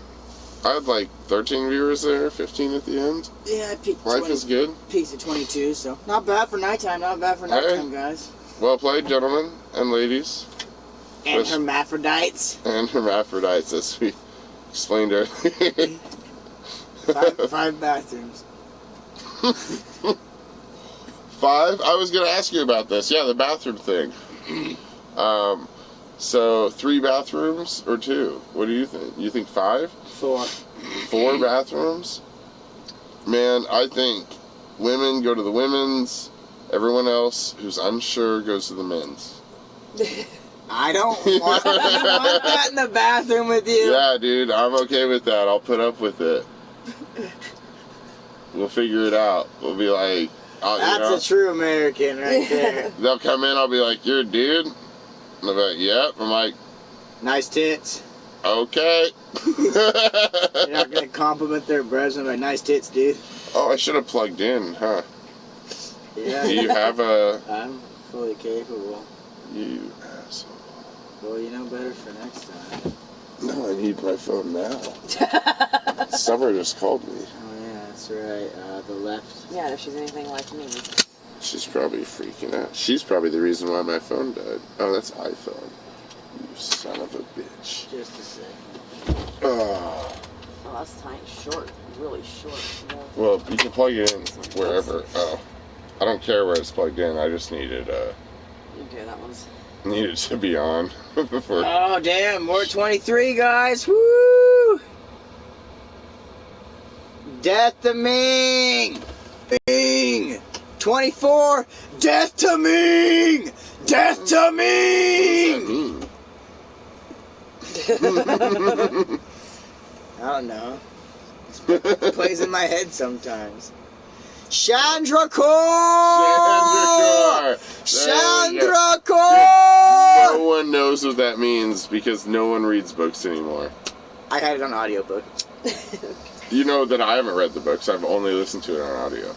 I had like 13 viewers there, 15 at the end. Yeah, I peaked. Life is good. Peaked at 22, so not bad for nighttime. Not bad for nighttime, guys. Well played, gentlemen and ladies. And hermaphrodites. And hermaphrodites, as we explained earlier. five bathrooms. 5? I was going to ask you about this. Yeah, the bathroom thing. So 3 bathrooms or 2? What do you think? You think 5? 4. 4 bathrooms? Man, I think women go to the women's. Everyone else who's unsure goes to the men's. I don't want that in the bathroom with you. Yeah, dude, I'm okay with that. I'll put up with it. We'll figure it out. We'll be like... That's a true American right there. They'll come in, I'll be like, you're a dude? And they'll be like, yep. I'm like... Nice tits. Okay. You're not going to compliment their breasts and be like, nice tits, dude. Oh, I should have plugged in, huh? Yeah. Do you have a... I'm fully capable. You asshole. Well, you know better for next time. No, I need my phone now. Summer just called me. Oh, yeah, that's right. The left. Yeah, if she's anything like me. She's probably freaking out. She's probably the reason why my phone died. Oh, that's iPhone. You son of a bitch. Just a second. Oh. Oh, that's tiny, short, really short. You know? Well, you can plug it in wherever. Oh. I don't care where it's plugged in. I just needed Okay, that one's... needed to be on before. Oh, damn. More 23, guys. Woo! Death to Ming! Ming! 24! Death to Ming! Death to Ming! What does that mean? I don't know. It plays in my head sometimes. Chandra Core! Chandra Core! No one knows what that means because no one reads books anymore. I had it on audiobook. You know that I haven't read the books. I've only listened to it on audio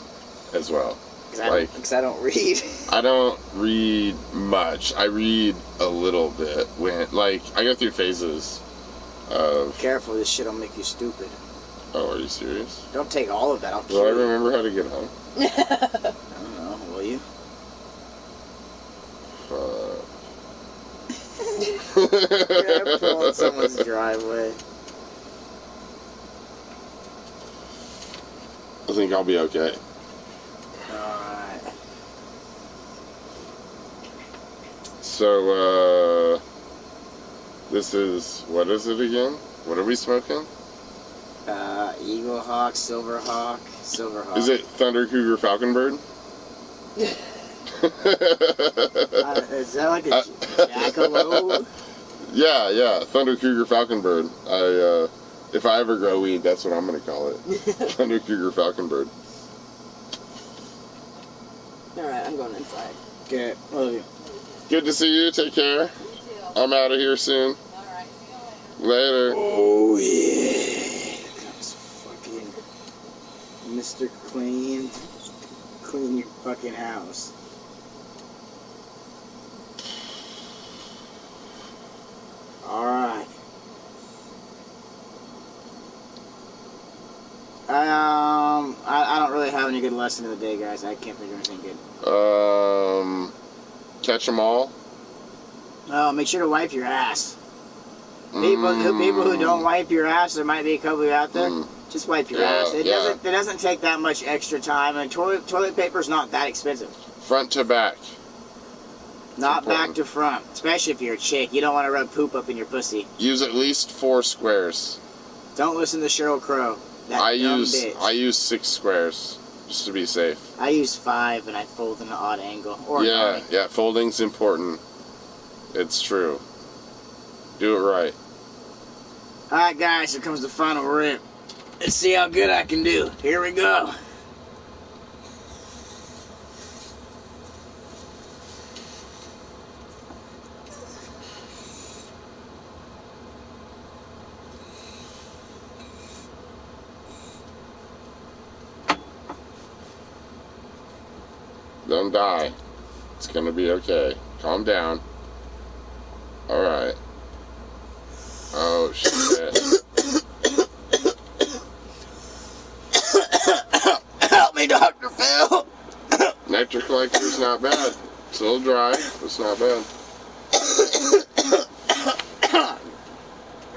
as well. Because I don't read. I don't read much. I read a little bit. I go through phases of... Careful, this shit will make you stupid. Oh, are you serious? Don't take all of that. I'll Will I remember how to get home? I don't know. Will you? You're gonna pull in someone's driveway. I think I'll be okay. Alright. So, this is... What is it again? What are we smoking? Eagle Hawk, Silver Hawk. Is it Thunder Cougar Falconbird? Is that like a jackalope? Yeah, Thunder Cougar Falconbird. If I ever grow weed, that's what I'm gonna call it. Thunder Cougar Falconbird. Alright, I'm going inside. Okay, love you. Good to see you. Take care. You too. I'm out of here soon. Alright, see you later. Later. Oh yeah. Comes fucking Mr. Clean. Clean your fucking house. Alright. I don't really have any good lesson of the day, guys. I can't think of anything good. Catch 'em all. Make sure to wipe your ass. People who don't wipe your ass, there might be a couple of you out there. Just wipe your ass. It doesn't take that much extra time, and toilet paper's not that expensive. Front to back. Not back to front, especially if you're a chick. You don't want to rub poop up in your pussy. Use at least 4 squares. Don't listen to Sheryl Crow. I use 6 squares just to be safe. I use 5 and I fold in an odd angle. Yeah, folding's important. It's true. Do it right. Alright guys, here comes the final rip. Let's see how good I can do. Here we go. Don't die. It's gonna be okay. Calm down. Alright. Oh, shit. Help me, Dr. Phil! Nectar collector's not bad. It's a little dry, but it's not bad.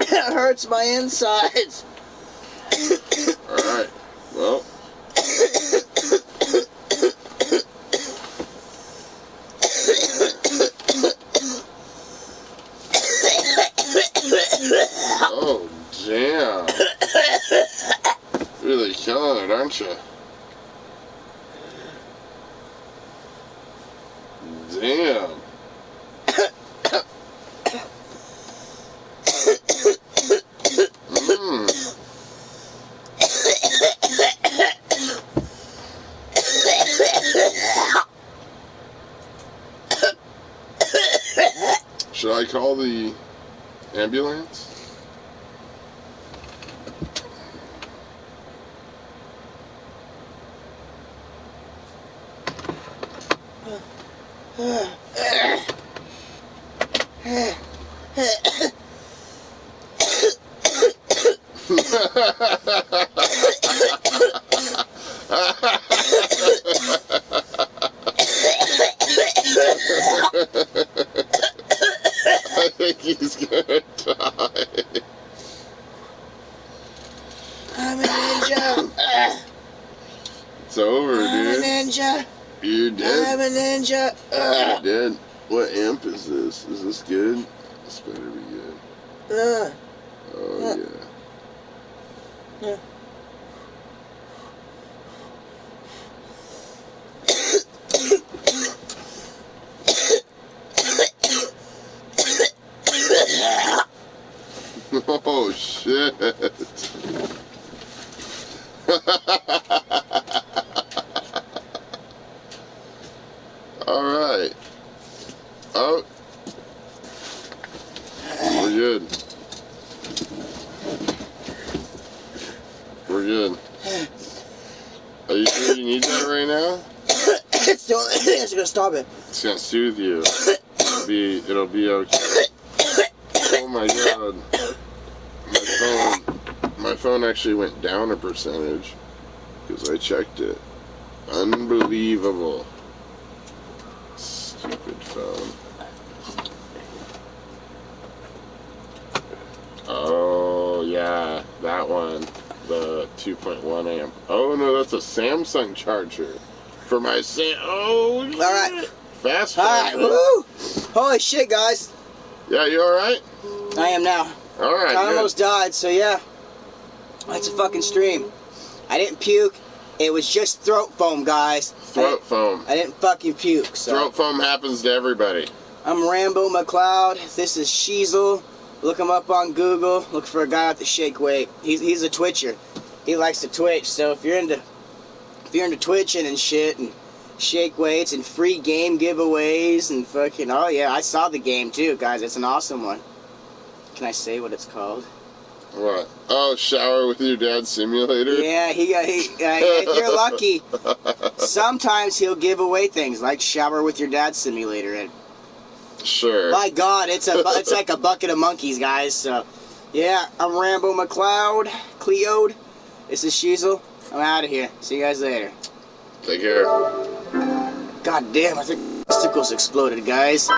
It hurts my insides. Alright. Well. Oh, damn. Really killing it, aren't you? Damn. Should I call the ambulance? I think he's gonna die. I'm a ninja. It's over, dude. I'm a ninja. You're dead. I'm a ninja. You're dead. What amp is this? Is this good? This better be good. Oh, yeah. Oh, shit. Alright. Oh. We're good. We're good. Are you sure you need that right now? It's the only thing that's gonna stop it. It's gonna soothe you. It'll be okay. Oh my god. My phone actually went down a percentage because I checked it. Unbelievable. Stupid phone. Oh yeah, that one. The 2.1 amp. Oh no, that's a Samsung charger. For my oh shit. Alright. Fast Alright, charger. woo! Holy shit, guys. Yeah, you alright? I am now. Alright, I almost died, so yeah. That's a fucking stream. I didn't puke. It was just throat foam, guys. Throat foam. I didn't fucking puke, so. Throat foam happens to everybody. I'm Rambo McLeod. This is Sheezel. Look him up on Google. Look for a guy with the shake weight. He's a twitcher. He likes to twitch. So if you're into twitching and shit and shake weights and free game giveaways and fucking I saw the game too, guys. It's an awesome one. Can I say what it's called? What? Oh, Shower with Your Dad Simulator? Yeah, if you're lucky, sometimes he'll give away things like Shower with Your Dad Simulator. And sure. my God, it's like a bucket of monkeys, guys. So, yeah, I'm Rambo McLeod, Cleode. This is Sheezel. I'm out of here. See you guys later. Take care. God damn, I think testicles exploded, guys.